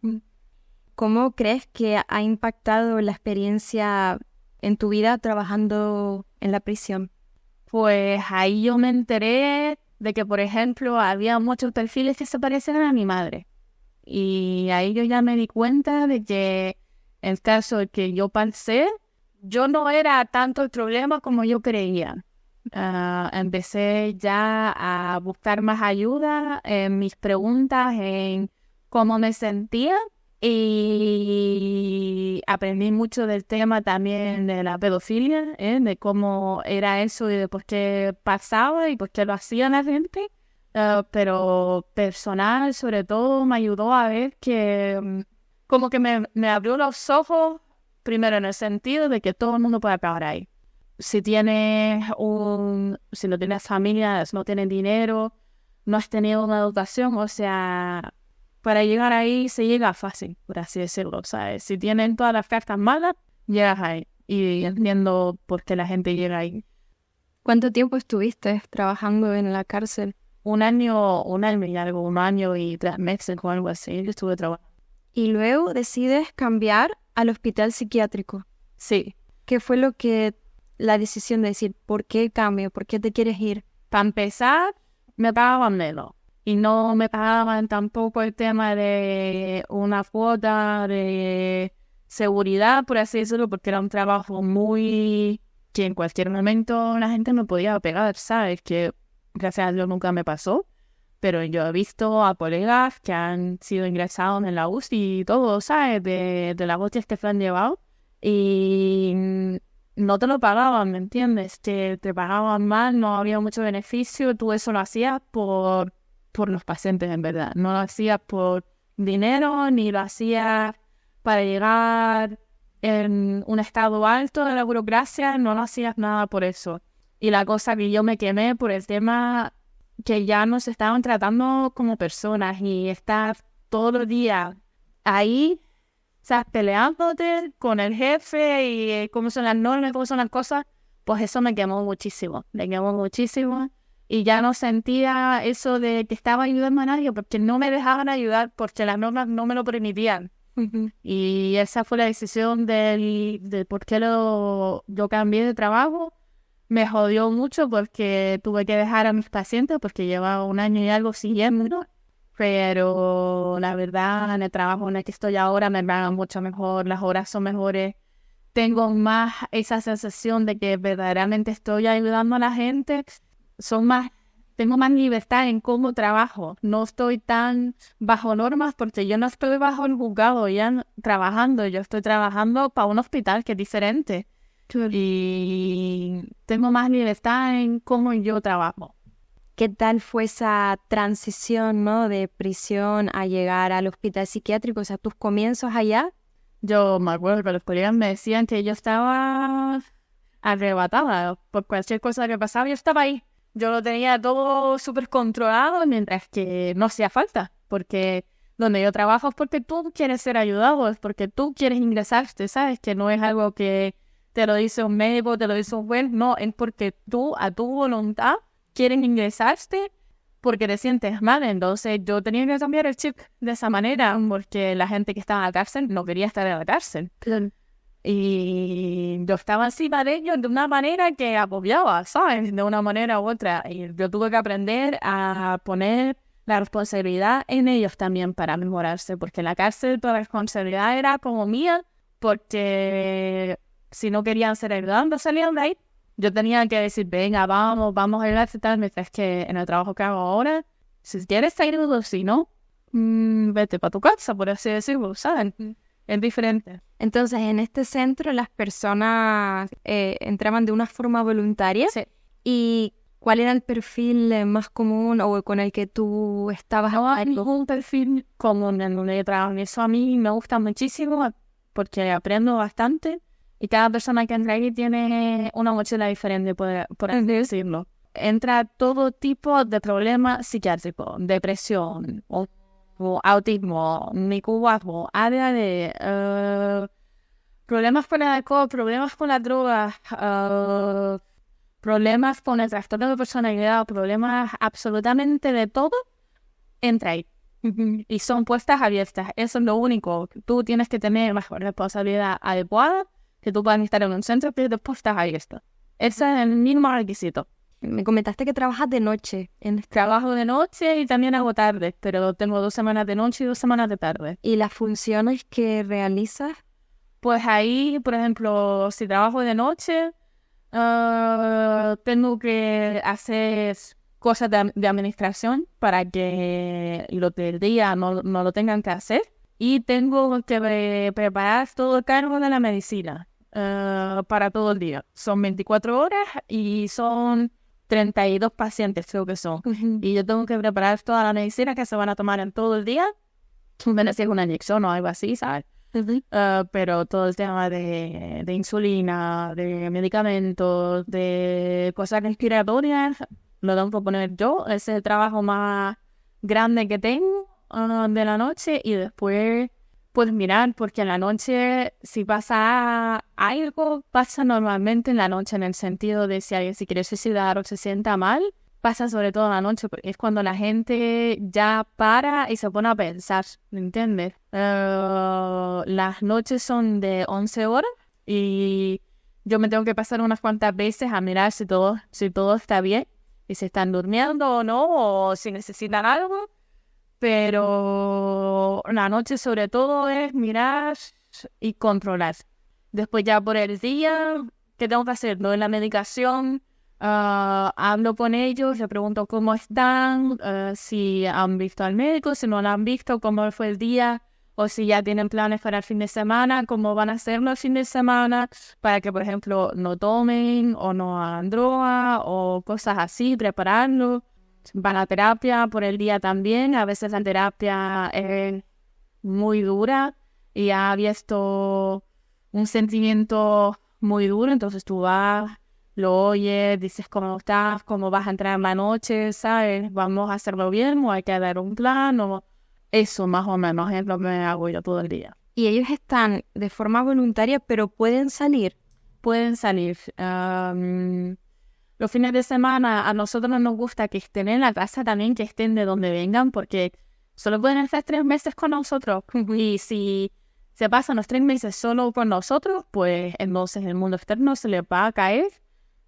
¿Cómo crees que ha impactado la experiencia en tu vida trabajando en la prisión? Pues ahí yo me enteré de que, por ejemplo, había muchos perfiles que se parecían a mi madre. Y ahí yo ya me di cuenta de que en el caso de que yo pasé, yo no era tanto el problema como yo creía. Empecé ya a buscar más ayuda en mis preguntas, en cómo me sentía y aprendí mucho del tema también de la pedofilia, de cómo era eso y de por qué pasaba y por qué lo hacía la gente. Pero personal, sobre todo, me ayudó a ver que como que me abrió los ojos, primero en el sentido de que todo el mundo puede acabar ahí. Si no tienes familia, si no tienes dinero, no has tenido una educación, o sea, para llegar ahí se llega fácil, por así decirlo, ¿sabes? Si tienen todas las cartas malas, llegas ahí. Y entiendo por qué la gente llega ahí. ¿Cuánto tiempo estuviste trabajando en la cárcel? Un año y algo, 1 año y 3 meses o algo así, estuve trabajando. Y luego decides cambiar al hospital psiquiátrico. Sí. ¿Qué fue la decisión de decir, ¿por qué cambio? ¿Por qué te quieres ir? Para empezar, me pagaban menos. Y no me pagaban tampoco el tema de una cuota de seguridad, por así decirlo, porque era un trabajo que en cualquier momento la gente me podía pegar, ¿sabes? Que gracias a Dios nunca me pasó. Pero yo he visto a colegas que han sido ingresados en la UCI y todo, ¿sabes? De las hostias que se han llevado. Y no te lo pagaban, ¿me entiendes? Te pagaban mal, no había mucho beneficio. Tú eso lo hacías por los pacientes, en verdad. No lo hacías por dinero, ni lo hacías para llegar en un estado alto de la burocracia. No lo hacías nada por eso. Y la cosa que yo me quemé por el tema que ya nos estaban tratando como personas y estar todos los días ahí, o sea, peleándote con el jefe y cómo son las normas, cómo son las cosas, pues eso me quemó muchísimo, y ya no sentía eso de que estaba ayudando a nadie porque no me dejaban ayudar porque las normas no me lo permitían. Y esa fue la decisión de por qué yo cambié de trabajo. Me jodió mucho porque tuve que dejar a mis pacientes porque llevaba 1 año y algo siguiendo. Pero la verdad, en el trabajo en el que estoy ahora me pagan mucho mejor, las horas son mejores. tengo más esa sensación de que verdaderamente estoy ayudando a la gente. Tengo más libertad en cómo trabajo. No estoy tan bajo normas porque yo no estoy bajo el juzgado ya trabajando. Yo estoy trabajando para un hospital que es diferente. Y tengo más libertad en cómo yo trabajo. ¿Qué tal fue esa transición, ¿no? De prisión a llegar al hospital psiquiátrico? O sea, tus comienzos allá. Yo me acuerdo que los colegas me decían que yo estaba arrebatada por cualquier cosa que pasaba. Yo estaba ahí. Yo lo tenía todo súper controlado, mientras que no hacía falta. Porque donde yo trabajo es porque tú quieres ser ayudado, es porque tú quieres ingresarte, ¿sabes? Que no es algo que te lo dice un médico, te lo dice un juez. No, es porque tú, a tu voluntad, quieres ingresarte porque te sientes mal. Entonces yo tenía que cambiar el chip de esa manera, porque la gente que estaba en la cárcel no quería estar en la cárcel. Y yo estaba encima de ellos de una manera que agobiaba, ¿sabes? De una manera u otra. Y yo tuve que aprender a poner la responsabilidad en ellos también para mejorarse, porque en la cárcel toda la responsabilidad era como mía, porque si no querían ser ayudados, no salían de ahí. Yo tenía que decir, venga, vamos a ayudarte tal, mientras que en el trabajo que hago ahora, si quieres te ayudo, si no, vete para tu casa, por así decirlo, ¿sabes? Es diferente. Entonces, en este centro las personas entraban de una forma voluntaria. Sí. ¿Y cuál era el perfil más común o con el que tú estabas? No hay ningún perfil común en donde yo trabajo. Eso a mí me gusta muchísimo porque aprendo bastante. Y cada persona que entra aquí tiene una mochila diferente, por así decirlo. Entra todo tipo de problemas psiquiátricos, depresión, o autismo, micubasmo, ADHD, problemas con el alcohol, problemas con las drogas, problemas con el trastorno de personalidad, problemas absolutamente de todo, entra ahí. Y son puestas abiertas. Eso es lo único. Tú tienes que tener la responsabilidad adecuada, que tú puedas estar en un centro que después estás abierto. Ese es el mínimo requisito. Me comentaste que trabajas de noche. Trabajo de noche y también hago tarde, pero tengo 2 semanas de noche y 2 semanas de tarde. ¿Y las funciones que realizas? Pues ahí, por ejemplo, si trabajo de noche, tengo que hacer cosas de administración para que los del día no lo tengan que hacer. Y tengo que preparar todo el cargo de la medicina para todo el día. Son 24 horas y son 32 pacientes, creo que son. Y yo tengo que preparar toda la medicina que se van a tomar en todo el día. Menos si es una inyección o algo así, ¿sabes? Pero todo el tema de insulina, de medicamentos, de cosas respiratorias, lo tengo que poner yo. Ese es el trabajo más grande que tengo de la noche. Y después, pues mirar, porque en la noche, si pasa algo, pasa normalmente en la noche, en el sentido de si alguien se quiere suicidar o se sienta mal, pasa sobre todo en la noche, porque es cuando la gente ya para y se pone a pensar, ¿me entiendes? Las noches son de 11 horas y yo me tengo que pasar unas cuantas veces a mirar si todo está bien y si están durmiendo o no, o si necesitan algo. Pero la noche sobre todo es mirar y controlar. Después ya por el día, ¿qué tengo que hacer? Doy la medicación, hablo con ellos, les pregunto cómo están, si han visto al médico, si no lo han visto, cómo fue el día, o si ya tienen planes para el fin de semana, cómo van a hacerlo el fin de semana, para que, por ejemplo, no tomen o no hagan droga o cosas así, prepararlo. Van a terapia por el día también. A veces la terapia es muy dura y ha visto un sentimiento muy duro. Entonces tú vas, lo oyes, dices cómo estás, cómo vas a entrar en la noche, ¿sabes? Vamos a hacerlo bien o hay que dar un plan o eso más o menos es lo que hago yo todo el día. Y ellos están de forma voluntaria, pero pueden salir. Pueden salir. Los fines de semana a nosotros nos gusta que estén en la casa también, que estén de donde vengan, porque solo pueden estar 3 meses con nosotros. Y si se pasan los 3 meses solo con nosotros, pues entonces el mundo externo se les va a caer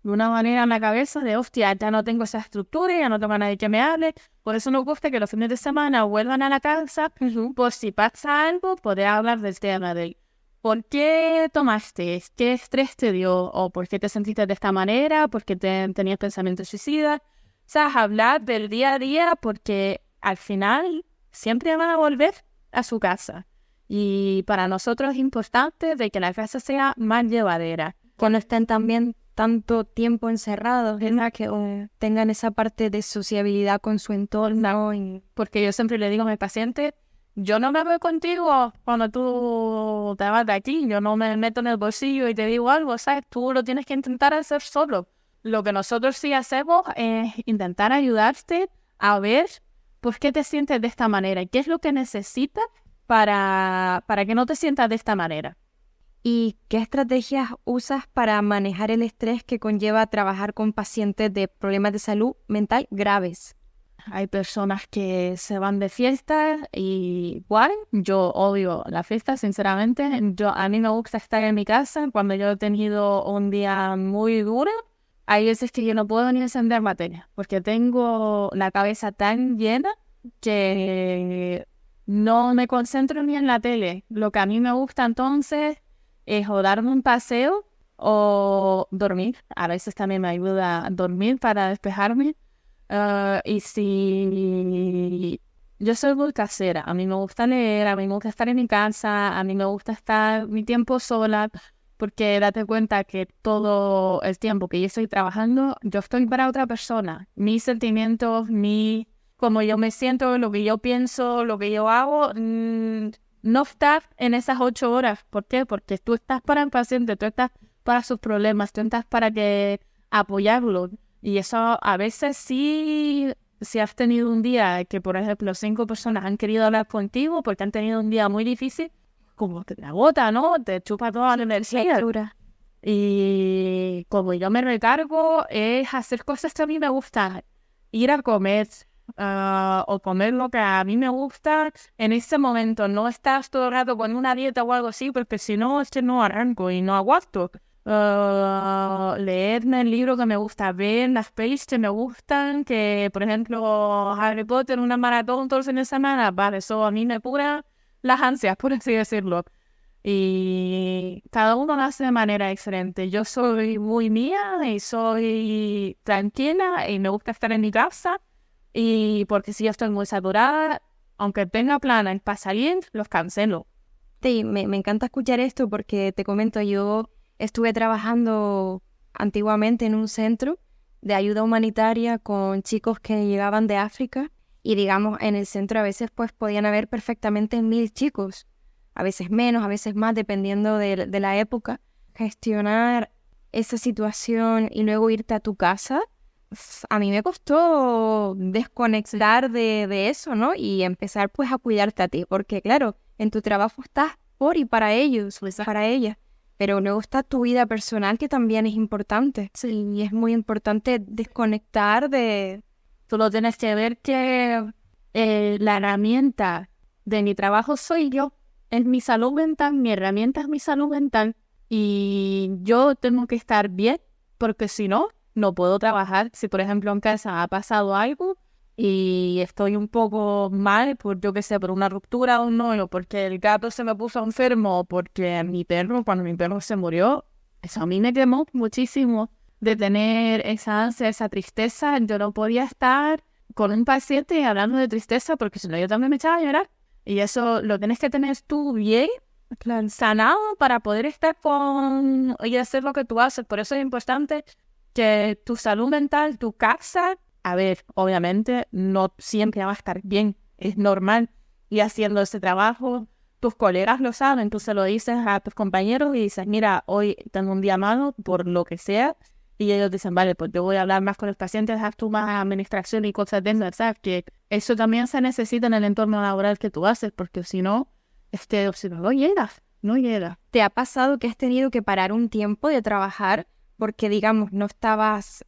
de una manera en la cabeza de, hostia, ya no tengo esa estructura, ya no tengo a nadie que me hable. Por eso nos gusta que los fines de semana vuelvan a la casa, por si pasa algo, poder hablar del tema de ¿por qué tomaste? ¿Qué estrés te dio? ¿O por qué te sentiste de esta manera? ¿Por qué tenías pensamientos suicidas? O sea, hablar del día a día porque al final siempre van a volver a su casa. Y para nosotros es importante de que la casa sea más llevadera. Cuando estén también tanto tiempo encerrados, ¿verdad? Que tengan esa parte de sociabilidad con su entorno. Porque yo siempre le digo a mis pacientes, yo no me voy contigo cuando tú te vas de aquí, yo no me meto en el bolsillo y te digo algo, ¿sabes? Tú lo tienes que intentar hacer solo. Lo que nosotros sí hacemos es intentar ayudarte a ver por qué te sientes de esta manera y qué es lo que necesitas para que no te sientas de esta manera. ¿Y qué estrategias usas para manejar el estrés que conlleva trabajar con pacientes de problemas de salud mental graves? Hay personas que se van de fiesta y igual, yo odio la fiesta, sinceramente. A mí me gusta estar en mi casa cuando yo he tenido un día muy duro. Hay veces que yo no puedo ni encender materia porque tengo la cabeza tan llena que no me concentro ni en la tele. Lo que a mí me gusta entonces es o darme un paseo o dormir. A veces también me ayuda a dormir para despejarme. Y si yo soy muy casera, a mí me gusta leer, a mí me gusta estar en mi casa, a mí me gusta estar mi tiempo sola, porque date cuenta que todo el tiempo que yo estoy trabajando, yo estoy para otra persona. Mis sentimientos, cómo yo me siento, lo que yo pienso, lo que yo hago, no está en esas 8 horas. ¿Por qué? Porque tú estás para el paciente, tú estás para sus problemas, tú estás para apoyarlo. Y eso a veces sí, si has tenido un día que, por ejemplo, 5 personas han querido hablar contigo porque han tenido un día muy difícil, como te agota, ¿no? Te chupa toda la energía. Y como yo me recargo, es hacer cosas que a mí me gustan. Ir a comer, o comer lo que a mí me gusta en ese momento. No estás todo el rato con una dieta o algo así, porque si no, es que no arranco y no aguanto. Leerme el libro que me gusta, ver las pelis que me gustan, que por ejemplo Harry Potter, una maratón todos los fines de semana, vale, eso a mí me cura las ansias, por así decirlo. Y cada uno lo hace de manera diferente. Yo soy muy mía y soy tranquila y me gusta estar en mi casa. Y porque si yo estoy muy saturada, aunque tenga planes para salir, los cancelo. Sí, me encanta escuchar esto porque te comento, yo estuve trabajando antiguamente en un centro de ayuda humanitaria con chicos que llegaban de África y digamos en el centro a veces pues podían haber perfectamente 1000 chicos, a veces menos, a veces más, dependiendo de la época. Gestionar esa situación y luego irte a tu casa, a mí me costó desconectar de eso, ¿no? Y empezar pues a cuidarte a ti, porque claro, en tu trabajo estás por y para ellos, para ellas. Pero luego está tu vida personal, que también es importante. Sí, y es muy importante desconectar de... Tú lo tienes que ver que la herramienta de mi trabajo soy yo. Es mi salud mental, mi herramienta es mi salud mental. Y yo tengo que estar bien, porque si no, no puedo trabajar. Si, por ejemplo, en casa ha pasado algo y estoy un poco mal, por yo qué sé, por una ruptura o no, o porque el gato se me puso enfermo, o porque cuando mi perro se murió, eso a mí me quemó muchísimo de tener esa ansia, esa tristeza. Yo no podía estar con un paciente hablando de tristeza porque si no yo también me echaba a llorar. Y eso lo tienes que tener tú bien, sanado, para poder estar y hacer lo que tú haces. Por eso es importante que tu salud mental, tu casa, a ver, obviamente no siempre va a estar bien, es normal. Y haciendo ese trabajo, tus colegas lo saben, tú se lo dices a tus compañeros y dices, mira, hoy tengo un día malo, por lo que sea. Y ellos dicen, vale, pues yo voy a hablar más con los pacientes, haz tú más administración y cosas de esas, ¿sabes? Que eso también se necesita en el entorno laboral que tú haces, porque si no, no llegas, no llegas. ¿Te ha pasado que has tenido que parar un tiempo de trabajar porque, digamos, no estabas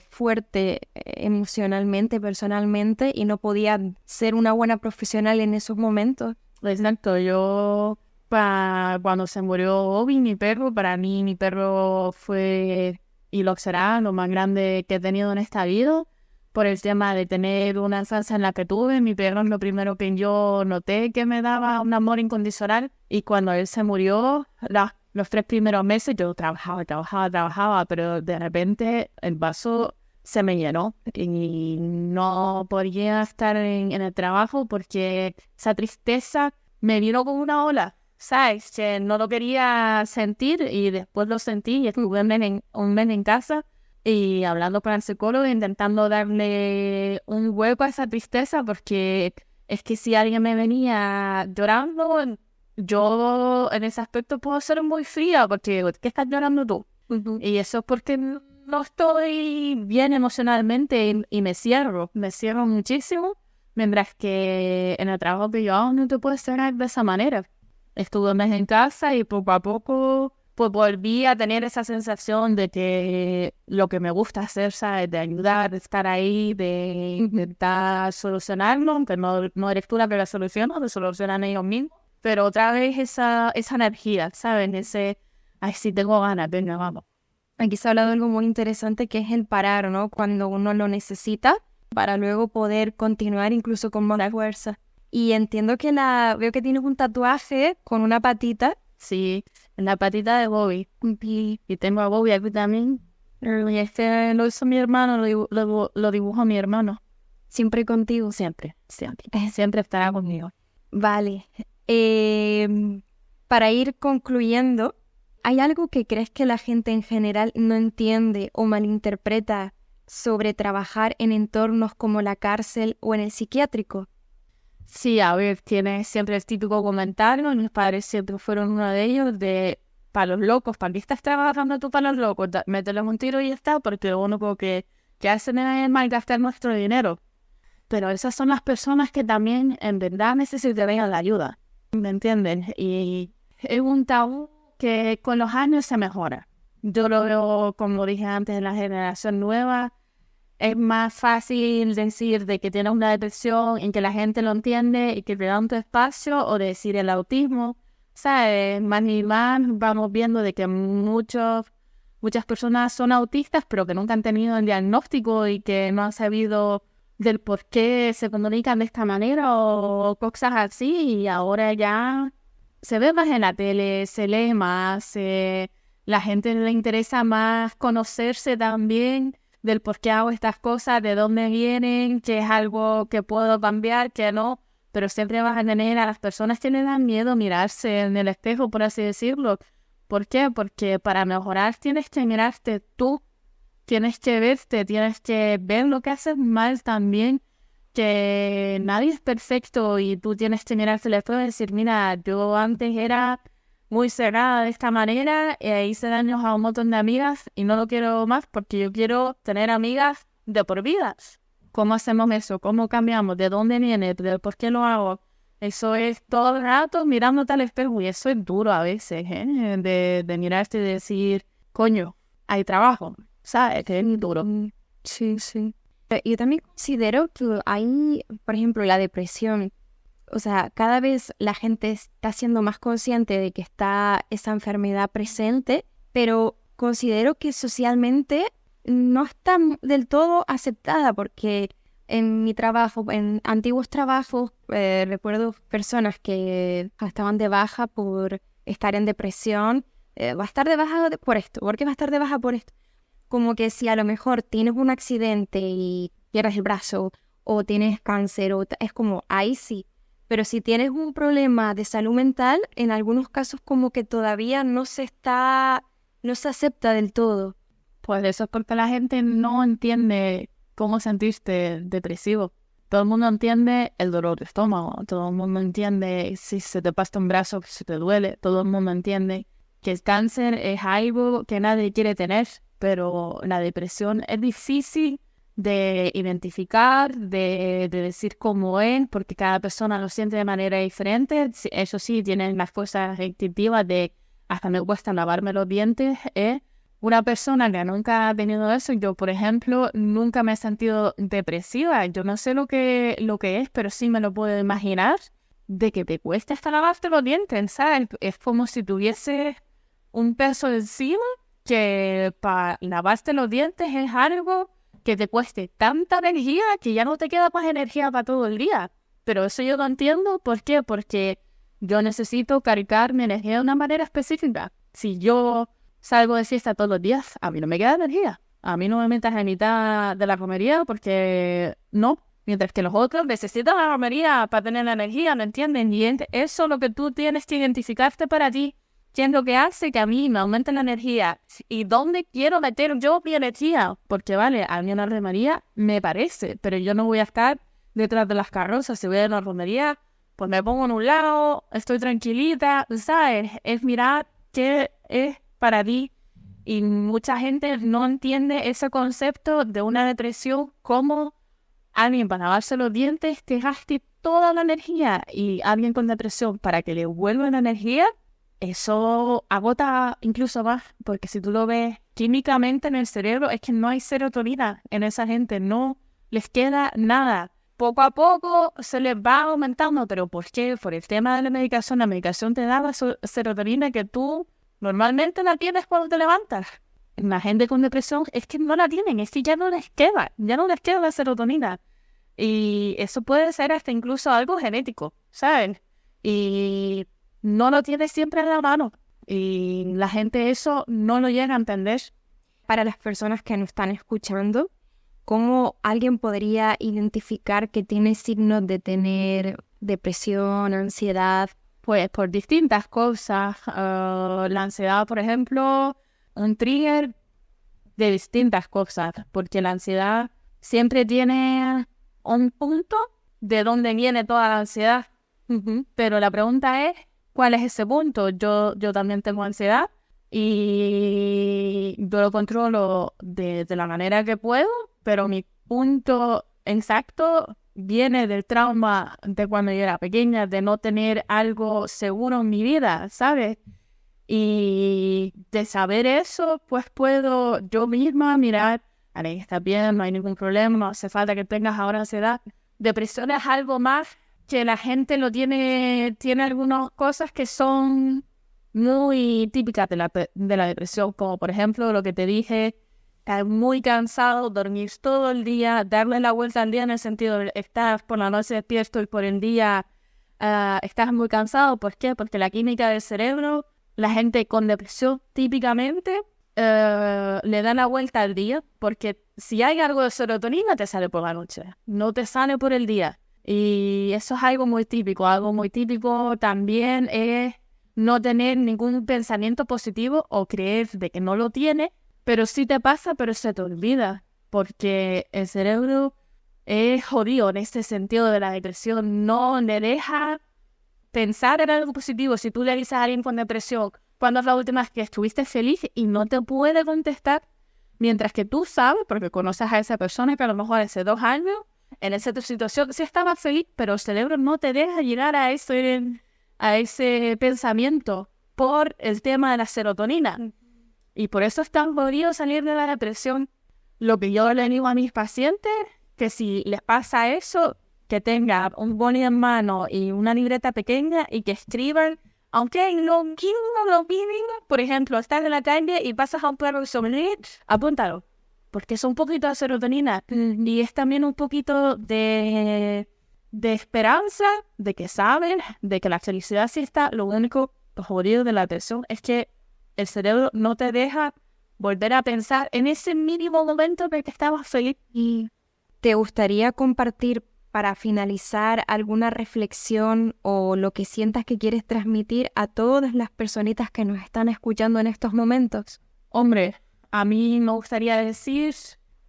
fuerte emocionalmente, personalmente, y no podías ser una buena profesional en esos momentos? Exacto, yo cuando se murió Obi, mi perro, para mí mi perro fue y lo será lo más grande que he tenido en esta vida. por el tema de tener una infancia en la que tuve. Mi perro es lo primero que yo noté que me daba un amor incondicional. Y cuando él se murió, los 3 primeros meses yo trabajaba, pero de repente el vaso se me llenó y no podía estar en el trabajo porque esa tristeza me vino como una ola, ¿sabes? Que no lo quería sentir y después lo sentí y estuve un mes en casa y hablando con el psicólogo, intentando darle un hueco a esa tristeza porque es que si alguien me venía llorando, yo en ese aspecto puedo ser muy fría porque ¿qué estás llorando tú? Y eso es porque no estoy bien emocionalmente y me cierro muchísimo, mientras que en el trabajo que yo hago no te puedes cerrar de esa manera. Estuve un mes en casa y poco a poco pues volví a tener esa sensación de que lo que me gusta hacer, ¿sabes? De ayudar, de estar ahí, de intentar solucionarlo, aunque no eres tú la que la soluciona, lo solucionan ellos mismos. Pero otra vez esa energía, ¿saben? Ay, sí tengo ganas, venga, vamos. Aquí se ha hablado de algo muy interesante que es el parar, ¿no? Cuando uno lo necesita para luego poder continuar incluso con más fuerza. Y entiendo que veo que tienes un tatuaje con una patita. Sí, en la patita de Bobby. Y tengo a Bobby aquí también. Y este lo hizo mi hermano, lo dibujó mi hermano. ¿Siempre contigo? Siempre. Siempre estará conmigo. Vale. Para ir concluyendo, ¿hay algo que crees que la gente en general no entiende o malinterpreta sobre trabajar en entornos como la cárcel o en el psiquiátrico? Sí, a ver, tiene siempre el típico comentario, mis padres siempre fueron uno de ellos, de para los locos, ¿para qué estás trabajando tú para los locos? Mételes un tiro y ya está, porque lo único que hacen es malgastar nuestro dinero. Pero esas son las personas que también en verdad necesitarían la ayuda, ¿me entienden? Y es un tabú que con los años se mejora. Yo lo veo, como dije antes, en la generación nueva. Es más fácil decir de que tienes una depresión en que la gente lo entiende y que te da un espacio, o decir el autismo, ¿sabes? Más y más vamos viendo de que muchas personas son autistas, pero que nunca han tenido el diagnóstico y que no han sabido del por qué se comunican de esta manera o cosas así. Y ahora ya se ve más en la tele, se lee más, la gente le interesa más conocerse también del por qué hago estas cosas, de dónde vienen, que es algo que puedo cambiar, que no, pero siempre vas a tener a las personas que le dan miedo mirarse en el espejo, por así decirlo. ¿Por qué? Porque para mejorar tienes que mirarte tú, tienes que verte, tienes que ver lo que haces mal también, que nadie es perfecto y tú tienes que mirarte al espejo y decir, mira, yo antes era muy cerrada de esta manera, hice daños a un montón de amigas y no lo quiero más porque yo quiero tener amigas de por vida. ¿Cómo hacemos eso? ¿Cómo cambiamos? ¿De dónde viene? ¿De por qué lo hago? Eso es todo el rato mirándote al espejo y eso es duro a veces, de mirarte y decir, coño, hay trabajo, ¿sabes? Que es duro. Sí. Yo también considero que hay, por ejemplo, la depresión. O sea, cada vez la gente está siendo más consciente de que está esa enfermedad presente, pero considero que socialmente no está del todo aceptada porque en mi trabajo, en antiguos trabajos, recuerdo personas que estaban de baja por estar en depresión. Va a estar de baja por esto. ¿Por qué va a estar de baja por esto? Como que si a lo mejor tienes un accidente y pierdes el brazo o tienes cáncer, es como ahí sí. Pero si tienes un problema de salud mental, en algunos casos como que todavía no se acepta del todo. Pues eso es porque la gente no entiende cómo sentirte depresivo. Todo el mundo entiende el dolor de estómago, todo el mundo entiende si se te pasa un brazo, si te duele, todo el mundo entiende que el cáncer es algo que nadie quiere tener, pero la depresión es difícil de identificar, de decir cómo es, porque cada persona lo siente de manera diferente. Eso sí, tienen las cosas instintivas de hasta me cuesta lavarme los dientes. Una persona que nunca ha tenido eso, yo por ejemplo, nunca me he sentido depresiva. Yo no sé lo que es, pero sí me lo puedo imaginar, de que te cuesta hasta lavarte los dientes, ¿sabes? Es como si tuvieses un peso encima, que para lavarte los dientes es algo que te cueste tanta energía que ya no te queda más energía para todo el día. Pero eso yo lo entiendo. ¿Por qué? Porque yo necesito cargar mi energía de una manera específica. Si yo salgo de fiesta todos los días, a mí no me queda energía. A mí no me metas en mitad de la romería porque no. Mientras que los otros necesitan la romería para tener la energía, ¿no entienden? Y eso es lo que tú tienes que identificarte para ti. ¿Qué es lo que hace que a mí me aumente la energía? ¿Y dónde quiero meter yo mi energía? Porque, vale, a mí una romería me parece, pero yo no voy a estar detrás de las carrozas. Si voy a una romería, pues me pongo en un lado, estoy tranquilita, ¿sabes? Es mirar qué es para ti. Y mucha gente no entiende ese concepto de una depresión como alguien para lavarse los dientes que gaste toda la energía, y alguien con depresión para que le vuelva la energía, eso agota incluso más, porque si tú lo ves químicamente en el cerebro, es que no hay serotonina en esa gente, no les queda nada. Poco a poco se les va aumentando, pero ¿por qué? Por el tema de la medicación te da la serotonina que tú normalmente la tienes cuando te levantas. La gente con depresión es que no la tienen, es que ya no les queda la serotonina. Y eso puede ser hasta incluso algo genético, ¿saben? Y no lo tienes siempre en la mano. Y la gente eso no lo llega a entender. Para las personas que nos están escuchando, ¿cómo alguien podría identificar que tiene signos de tener depresión, ansiedad? Pues por distintas cosas. La ansiedad, por ejemplo, un trigger de distintas cosas, porque la ansiedad siempre tiene un punto de donde viene toda la ansiedad. Pero la pregunta es, ¿cuál es ese punto? Yo también tengo ansiedad y yo lo controlo de la manera que puedo, pero mi punto exacto viene del trauma de cuando yo era pequeña, de no tener algo seguro en mi vida, ¿sabes? Y de saber eso, pues puedo yo misma mirar, vale, está bien, no hay ningún problema, no hace falta que tengas ahora ansiedad. Depresión es algo más que la gente lo tiene algunas cosas que son muy típicas de la depresión, como por ejemplo lo que te dije, estar muy cansado, dormir todo el día, darle la vuelta al día en el sentido de estar por la noche despierto y por el día estás muy cansado. ¿Por qué? Porque la química del cerebro, la gente con depresión típicamente le da la vuelta al día, porque si hay algo de serotonina te sale por la noche, no te sale por el día. Y eso es algo muy típico. Algo muy típico también es no tener ningún pensamiento positivo o creer de que no lo tiene, pero sí te pasa, pero se te olvida, porque el cerebro es jodido en este sentido de la depresión. No le deja pensar en algo positivo. Si tú le dices a alguien con depresión, ¿cuándo es la última vez que estuviste feliz? Y no te puede contestar, mientras que tú sabes, porque conoces a esa persona que a lo mejor hace 2 años, en esa situación sí estaba feliz, pero el cerebro no te deja llegar a ese pensamiento por el tema de la serotonina. Y por eso es tan jodido salir de la depresión. Lo que yo le digo a mis pacientes, que si les pasa eso, que tengan un boli en mano y una libreta pequeña y que escriban, aunque lo mínimo, por ejemplo, estás en la calle y pasas a un perro y sonreír, apúntalo, porque es un poquito de serotonina y es también un poquito de esperanza, de que saben, de que la felicidad sí está. Lo único jodido de la depresión es que el cerebro no te deja volver a pensar en ese mínimo momento en el que estabas feliz. ¿Y te gustaría compartir, para finalizar, alguna reflexión o lo que sientas que quieres transmitir a todas las personitas que nos están escuchando en estos momentos? Hombre, a mí me gustaría decir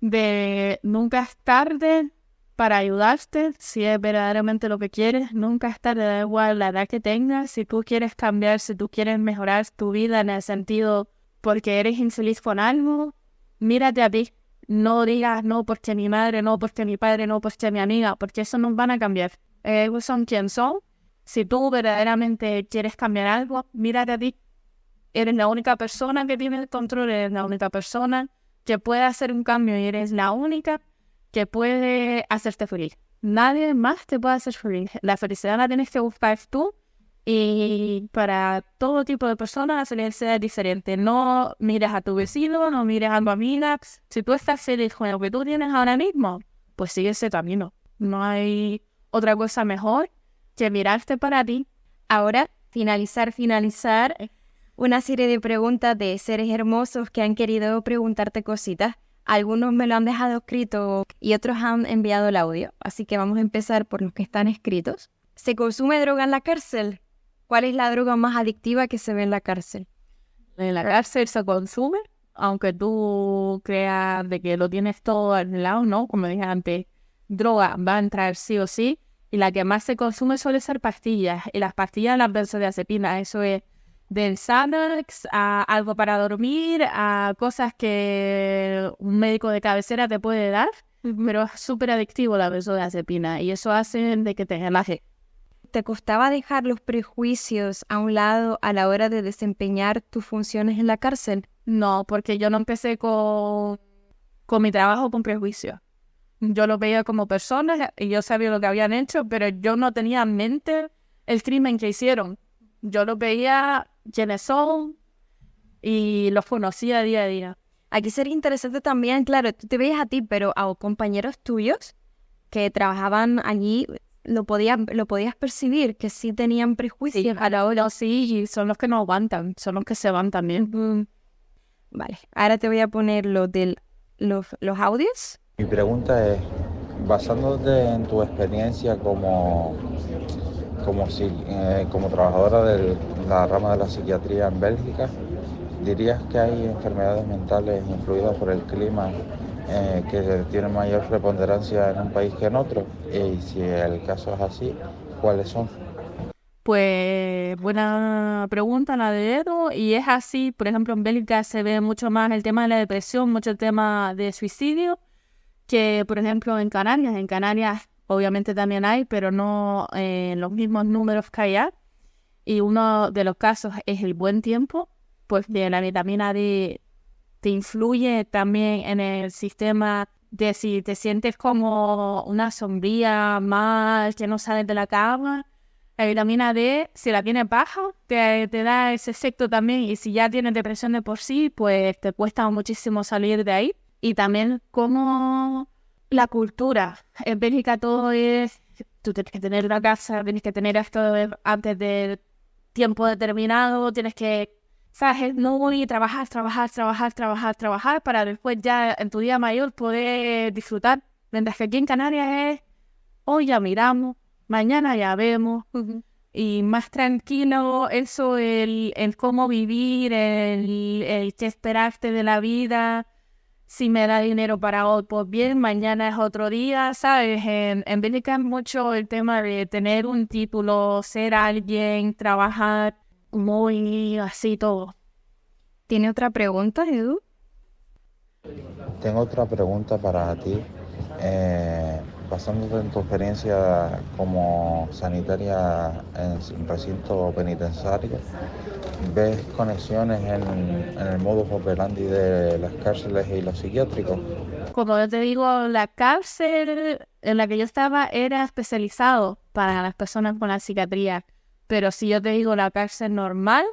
de nunca es tarde para ayudarte, si es verdaderamente lo que quieres. Nunca es tarde, da igual la edad que tengas. Si tú quieres cambiar, si tú quieres mejorar tu vida en el sentido porque eres infeliz con algo, mírate a ti. No digas no porque mi madre, no porque mi padre, no porque mi amiga, porque eso no van a cambiar. Ellos son quien son. Si tú verdaderamente quieres cambiar algo, mírate a ti. Eres la única persona que tiene el control, eres la única persona que puede hacer un cambio y eres la única que puede hacerte feliz. Nadie más te puede hacer feliz. La felicidad la tienes que buscar tú Y para todo tipo de personas la necesidad es diferente. No mires a tu vecino, no mires a tu amiga. Si tú estás feliz con lo que tú tienes ahora mismo, pues sigue ese camino. No hay otra cosa mejor que mirarte para ti. Ahora, finalizar, una serie de preguntas de seres hermosos que han querido preguntarte cositas. Algunos me lo han dejado escrito y otros han enviado el audio. Así que vamos a empezar por los que están escritos. ¿Se consume droga en la cárcel? ¿Cuál es la droga más adictiva que se ve en la cárcel? En la cárcel se consume, aunque tú creas de que lo tienes todo al lado, ¿no? Como dije antes, droga va a entrar sí o sí. Y la que más se consume suele ser pastillas. Y las pastillas, las benzodiazepinas, eso es del Xanax a algo para dormir, a cosas que un médico de cabecera te puede dar, pero es súper adictivo la benzodiazepina y eso hace de que te relajes. ¿Te costaba dejar los prejuicios a un lado a la hora de desempeñar tus funciones en la cárcel? No, porque yo no empecé con mi trabajo con prejuicios. Yo los veía como personas y yo sabía lo que habían hecho, pero yo no tenía en mente el crimen que hicieron. Yo los veía quiénes son y los conocía día a día. Aquí sería interesante también, claro, tú te veías a ti, pero a compañeros tuyos que trabajaban allí, lo podías percibir, que sí tenían prejuicios. Sí, a la hora sí, y son los que no aguantan, son los que se van también. Vale, ahora te voy a poner los audios. Mi pregunta es, basándote en tu experiencia como trabajadora de la rama de la psiquiatría en Bélgica, ¿dirías que hay enfermedades mentales influidas por el clima que tienen mayor preponderancia en un país que en otro? Y si el caso es así, ¿cuáles son? Pues buena pregunta la de Edo, y es así. Por ejemplo, en Bélgica se ve mucho más el tema de la depresión, mucho el tema de suicidio, que por ejemplo en Canarias. En Canarias obviamente también hay, pero no en los mismos números que allá. Y uno de los casos es el buen tiempo, pues de la vitamina D te influye también en el sistema de si te sientes como una sombría más, que no sales de la cama. La vitamina D, si la tienes baja, te da ese efecto también. Y si ya tienes depresión de por sí, pues te cuesta muchísimo salir de ahí. Y también como la cultura. En Bélgica todo es, tú tienes que tener una casa, tienes que tener esto antes del tiempo determinado, tienes que, ¿sabes? No voy a trabajar para después ya en tu día mayor poder disfrutar. Mientras que aquí en Canarias es, hoy ya miramos, mañana ya vemos. Y más tranquilo, eso, el cómo vivir, el qué esperarte de la vida. Si me da dinero para hoy, pues bien, mañana es otro día, ¿sabes? En Bélgica es mucho el tema de tener un título, ser alguien, trabajar, muy así todo. ¿Tiene otra pregunta, Edu? Tengo otra pregunta para ti. Basándote en tu experiencia como sanitaria en un recinto penitenciario, ¿ves conexiones en el modus operandi de las cárceles y los psiquiátricos? Como yo te digo, la cárcel en la que yo estaba era especializado para las personas con la psiquiatría. Pero si yo te digo la cárcel normal,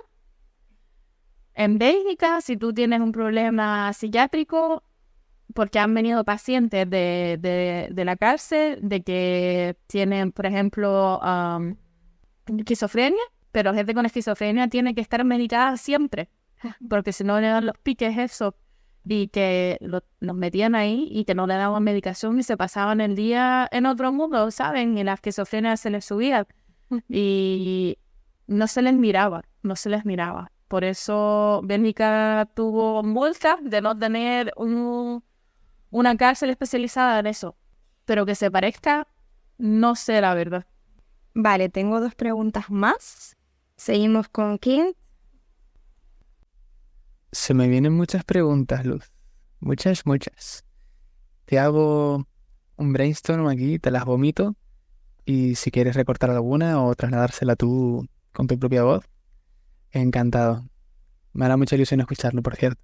en Bélgica, si tú tienes un problema psiquiátrico, porque han venido pacientes de la cárcel, de que tienen, por ejemplo, esquizofrenia, pero gente con esquizofrenia tiene que estar medicada siempre, porque si no le dan los piques eso, y que los metían ahí y que no le daban medicación y se pasaban el día en otro mundo, ¿saben? Y la esquizofrenia se les subía y no se les miraba. Por eso Bélgica tuvo multas de no tener una cárcel especializada en eso. Pero que se parezca, no sé la verdad. Vale, tengo 2 preguntas más. Seguimos con Kim. Se me vienen muchas preguntas, Luz. Muchas. Te hago un brainstorm aquí, te las vomito. Y si quieres recortar alguna o trasladársela tú con tu propia voz, encantado. Me hará mucha ilusión escucharlo, por cierto.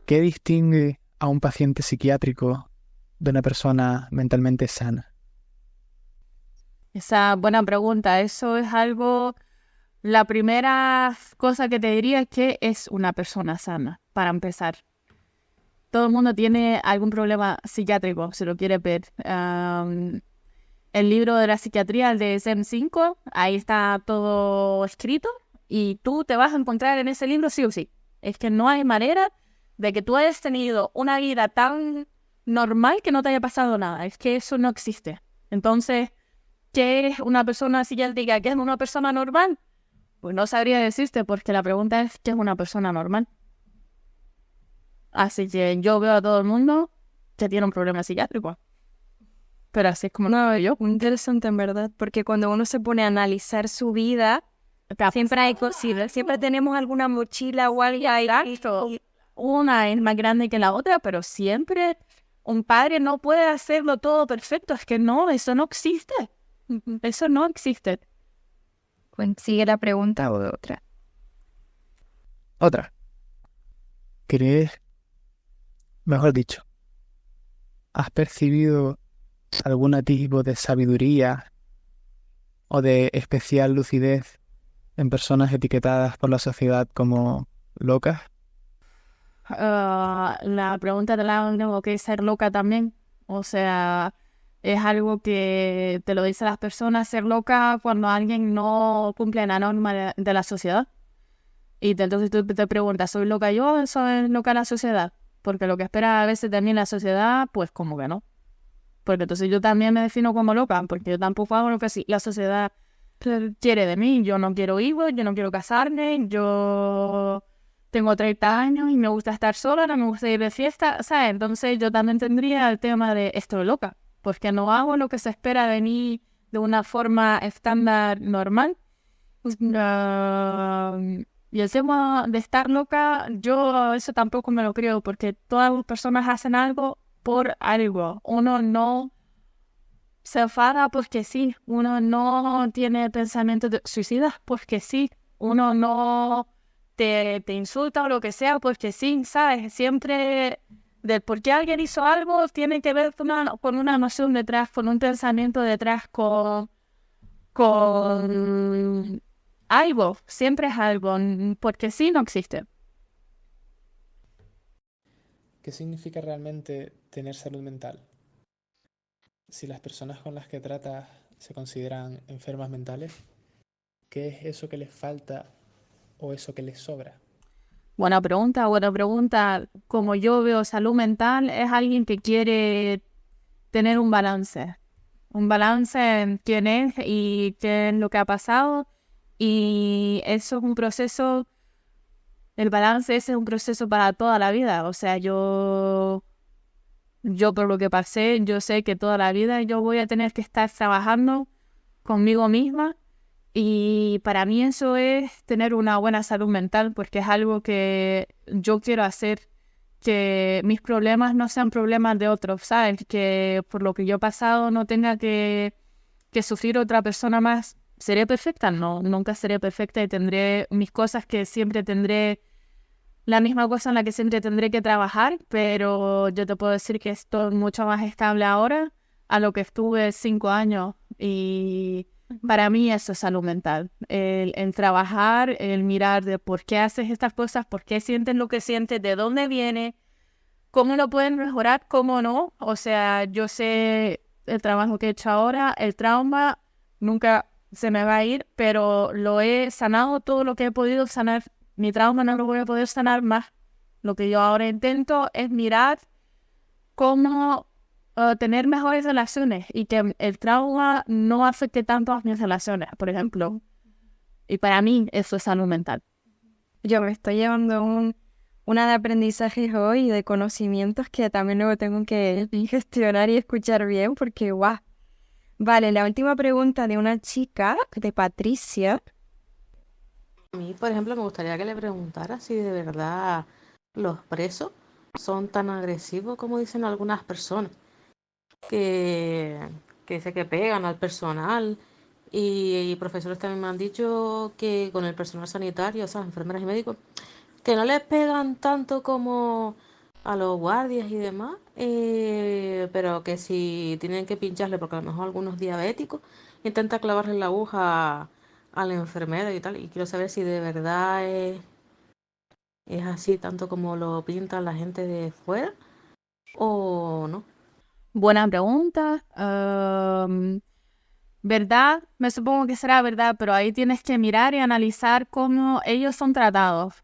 ¿Qué distingue a un paciente psiquiátrico de una persona mentalmente sana? Esa buena pregunta. Eso es algo, la primera cosa que te diría es que es una persona sana, para empezar. Todo el mundo tiene algún problema psiquiátrico, si lo quiere ver. El libro de la psiquiatría, el de DSM-5, ahí está todo escrito y tú te vas a encontrar en ese libro sí o sí. Es que no hay manera de que tú hayas tenido una vida tan normal que no te haya pasado nada. Es que eso no existe. Entonces, ¿qué es una persona psiquiátrica? ¿Qué es una persona normal? Pues no sabría decirte porque la pregunta es ¿qué es una persona normal? Así que yo veo a todo el mundo que tiene un problema psiquiátrico. Pero así es como no lo veo yo. Muy interesante en verdad, porque cuando uno se pone a analizar su vida, siempre hay cositas, siempre tenemos alguna mochila o algo ahí. Exacto. Una es más grande que la otra, pero siempre un padre no puede hacerlo todo perfecto. Es que no, eso no existe. Eso no existe. Pues sigue la pregunta o otra. Otra. ¿Crees, mejor dicho, has percibido algún tipo de sabiduría o de especial lucidez en personas etiquetadas por la sociedad como locas? La pregunta de la tengo que ser loca también. O sea, es algo que te lo dicen las personas, ser loca cuando alguien no cumple la norma de la sociedad. Y entonces tú te preguntas, ¿soy loca yo o soy loca la sociedad? Porque lo que espera a veces también la sociedad, pues como que no. Porque entonces yo también me defino como loca, porque yo tampoco hago lo que sí la sociedad quiere de mí. Yo no quiero hijos, yo no quiero casarme, yo tengo 30 años y me gusta estar sola, no me gusta ir de fiesta, ¿sabes? Entonces yo también tendría el tema de estoy loca, porque no hago lo que se espera de mí de una forma estándar normal. Y el tema de estar loca, yo eso tampoco me lo creo, porque todas las personas hacen algo por algo. Uno no se enfada porque sí, uno no tiene pensamientos de suicidas porque sí, uno no te insulta o lo que sea porque sí, ¿sabes? Siempre del por qué alguien hizo algo tiene que ver con una emoción detrás, con un pensamiento detrás, con algo, siempre es algo, porque sí no existe. ¿Qué significa realmente tener salud mental? Si las personas con las que tratas se consideran enfermas mentales, ¿qué es eso que les falta o eso que les sobra? Buena pregunta, buena pregunta. Como yo veo salud mental, es alguien que quiere tener un balance en quién es y qué es lo que ha pasado. Y eso es un proceso, el balance ese es un proceso para toda la vida. O sea, yo por lo que pasé, yo sé que toda la vida yo voy a tener que estar trabajando conmigo misma. Y para mí eso es tener una buena salud mental, porque es algo que yo quiero hacer, que mis problemas no sean problemas de otros, ¿sabes? Que por lo que yo he pasado no tenga que sufrir otra persona más. ¿Seré perfecta? No, nunca seré perfecta y tendré mis cosas que siempre tendré, la misma cosa en la que siempre tendré que trabajar, pero yo te puedo decir que estoy mucho más estable ahora a lo que estuve 5 años y para mí eso es salud mental. El trabajar, el mirar de por qué haces estas cosas, por qué sientes lo que sientes, de dónde viene, cómo lo pueden mejorar, cómo no. O sea, yo sé el trabajo que he hecho ahora, el trauma nunca se me va a ir, pero lo he sanado todo lo que he podido sanar. Mi trauma no lo voy a poder sanar más. Lo que yo ahora intento es mirar cómo tener mejores relaciones y que el trauma no afecte tanto a mis relaciones, por ejemplo. Y para mí eso es salud mental. Yo me estoy llevando una de aprendizajes hoy y de conocimientos que también luego tengo que gestionar y escuchar bien porque guau. Vale, la última pregunta de una chica, de Patricia. A mí, por ejemplo, me gustaría que le preguntara si de verdad los presos son tan agresivos como dicen algunas personas, que, que dice que pegan al personal y profesores también me han dicho que con el personal sanitario, o sea, enfermeras y médicos, que no les pegan tanto como a los guardias y demás, pero que si tienen que pincharle, porque a lo mejor algunos diabéticos, intenta clavarle la aguja a la enfermera y tal, y quiero saber si de verdad es así, tanto como lo pintan la gente de fuera, o no. Buena pregunta. ¿Verdad? Me supongo que será verdad, pero ahí tienes que mirar y analizar cómo ellos son tratados.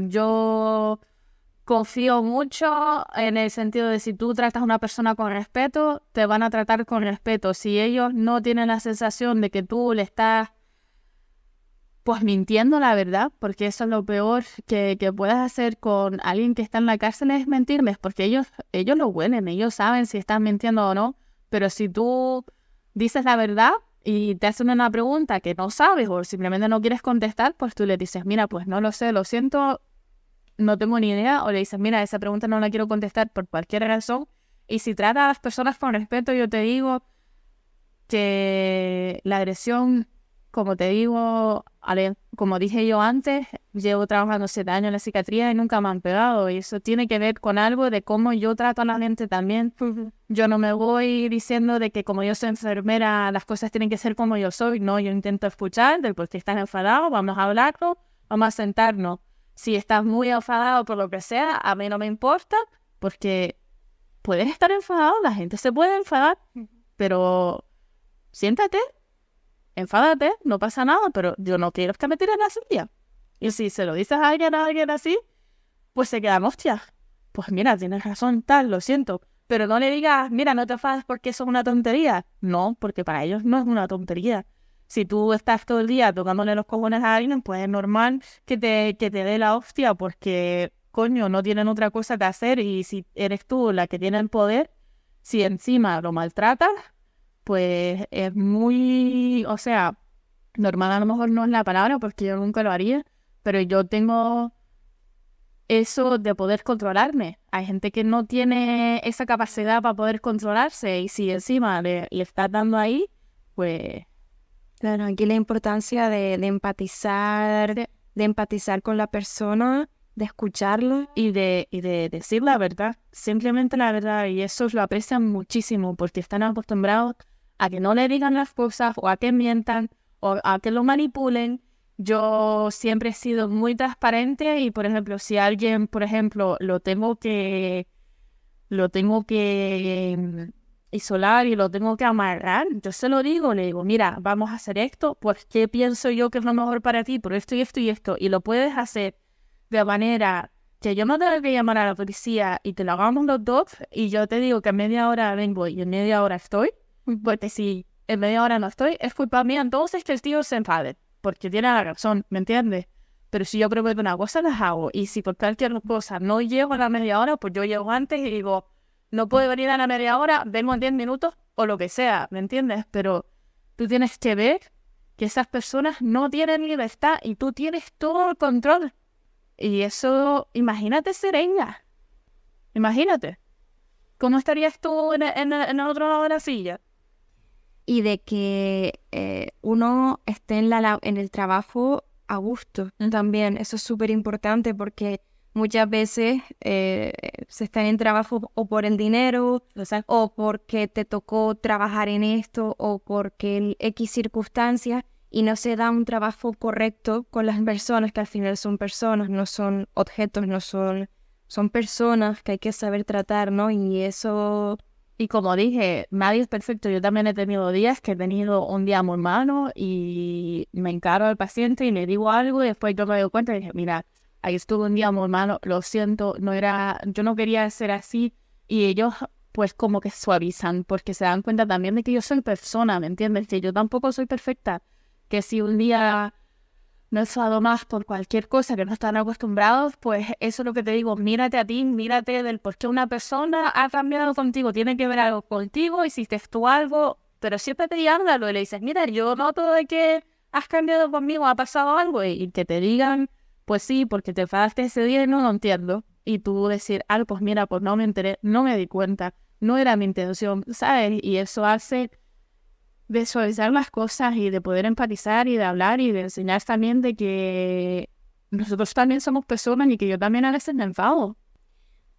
Yo confío mucho en el sentido de si tú tratas a una persona con respeto, te van a tratar con respeto. Si ellos no tienen la sensación de que tú le estás pues mintiendo la verdad, porque eso es lo peor que puedes hacer con alguien que está en la cárcel, es mentirles, porque ellos lo huelen, ellos saben si estás mintiendo o no, pero si tú dices la verdad y te hacen una pregunta que no sabes o simplemente no quieres contestar, pues tú le dices, mira, pues no lo sé, lo siento, no tengo ni idea, o le dices, mira, esa pregunta no la quiero contestar por cualquier razón, y si tratas a las personas con respeto, yo te digo que la agresión, como te digo, como dije yo antes, llevo trabajando 7 años en la psiquiatría y nunca me han pegado. Y eso tiene que ver con algo de cómo yo trato a la gente también. Yo no me voy diciendo de que como yo soy enfermera, las cosas tienen que ser como yo soy. No, yo intento escuchar de por qué estás enfadado, vamos a hablarlo, vamos a sentarnos. Si estás muy enfadado por lo que sea, a mí no me importa, porque puedes estar enfadado, la gente se puede enfadar, pero siéntate, enfádate, no pasa nada, pero yo no quiero que me tires la silla. Y si se lo dices a alguien así, pues se quedan hostias. Pues mira, tienes razón, tal, lo siento. Pero no le digas, mira, no te enfades porque eso es una tontería. No, porque para ellos no es una tontería. Si tú estás todo el día tocándole los cojones a alguien, pues es normal que te dé la hostia porque, coño, no tienen otra cosa que hacer y si eres tú la que tiene el poder, si encima lo maltratas, pues es muy, o sea, normal a lo mejor no es la palabra porque yo nunca lo haría, pero yo tengo eso de poder controlarme. Hay gente que no tiene esa capacidad para poder controlarse y si encima le estás dando ahí, pues Claro, aquí la importancia de empatizar, de empatizar con la persona, de escucharlo. y de decir la verdad, simplemente la verdad, y eso lo aprecian muchísimo porque están acostumbrados a que no le digan las cosas o a que mientan o a que lo manipulen. Yo siempre he sido muy transparente y, por ejemplo, si alguien, por ejemplo, lo tengo que isolar y lo tengo que amarrar, yo se lo digo, le digo, mira, vamos a hacer esto, pues ¿qué pienso yo que es lo mejor para ti? Por esto y esto y esto, y lo puedes hacer de manera que yo no tenga que llamar a la policía y te lo hagamos los dos y yo te digo que en media hora vengo y en media hora estoy, porque si en media hora no estoy, es culpa mía, entonces que el tío se enfade, porque tiene la razón, ¿me entiendes? Pero si yo prometo una cosa, las hago, y si por cualquier cosa no llego a la media hora, pues yo llego antes y digo, no puedo venir a la media hora, vengo en 10 minutos o lo que sea, ¿me entiendes? Pero tú tienes que ver que esas personas no tienen libertad y tú tienes todo el control. Y eso, imagínate ser ella. Imagínate. ¿Cómo estarías tú en el otro lado de la silla? Y de que uno esté en el trabajo a gusto también. Eso es súper importante porque muchas veces se está en el trabajo o por el dinero, o porque te tocó trabajar en esto, o porque el X circunstancias, y no se da un trabajo correcto con las personas, que al final son personas, no son objetos, son personas que hay que saber tratar, ¿no? Y eso... Y como dije, nadie es perfecto. Yo también he tenido días que he tenido un día muy malo y me encaro al paciente y le digo algo y después yo me doy cuenta y dije, mira, ahí estuve un día muy malo, lo siento, yo no quería ser así. Y ellos pues como que suavizan porque se dan cuenta también de que yo soy persona, ¿me entiendes? Que yo tampoco soy perfecta. Que si un día no he enfado más por cualquier cosa que no están acostumbrados, pues eso es lo que te digo, mírate a ti, mírate del por qué una persona ha cambiado contigo, tiene que ver algo contigo, hiciste tú algo, pero siempre te háblalo y le dices, mira, yo noto de que has cambiado conmigo, ha pasado algo, y que te digan, pues sí, porque te enfadaste ese día y no lo entiendo, y tú decir, pues mira, pues no me enteré, no me di cuenta, no era mi intención, ¿sabes? Y eso hace de suavizar las cosas y de poder empatizar y de hablar y de enseñar también de que nosotros también somos personas y que yo también a veces me enfado.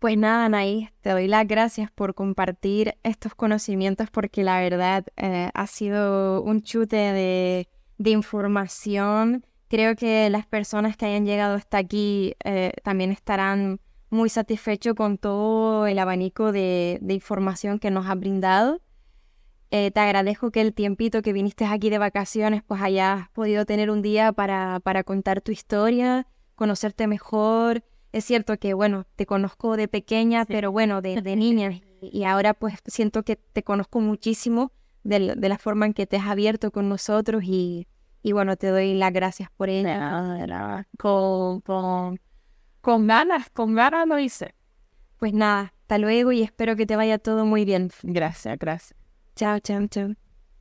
Pues nada, Anaís, te doy las gracias por compartir estos conocimientos porque la verdad ha sido un chute de información. Creo que las personas que hayan llegado hasta aquí también estarán muy satisfechos con todo el abanico de información que nos has brindado. Te agradezco que el tiempito que viniste aquí de vacaciones pues hayas podido tener un día para contar tu historia, conocerte mejor. Es cierto que, bueno, te conozco de pequeña, pero bueno, de niña. Y ahora pues siento que te conozco muchísimo de la forma en que te has abierto con nosotros y bueno, te doy las gracias por ello. Nada, con ganas lo hice. Pues nada, hasta luego y espero que te vaya todo muy bien. Gracias. Chao, chao, chao.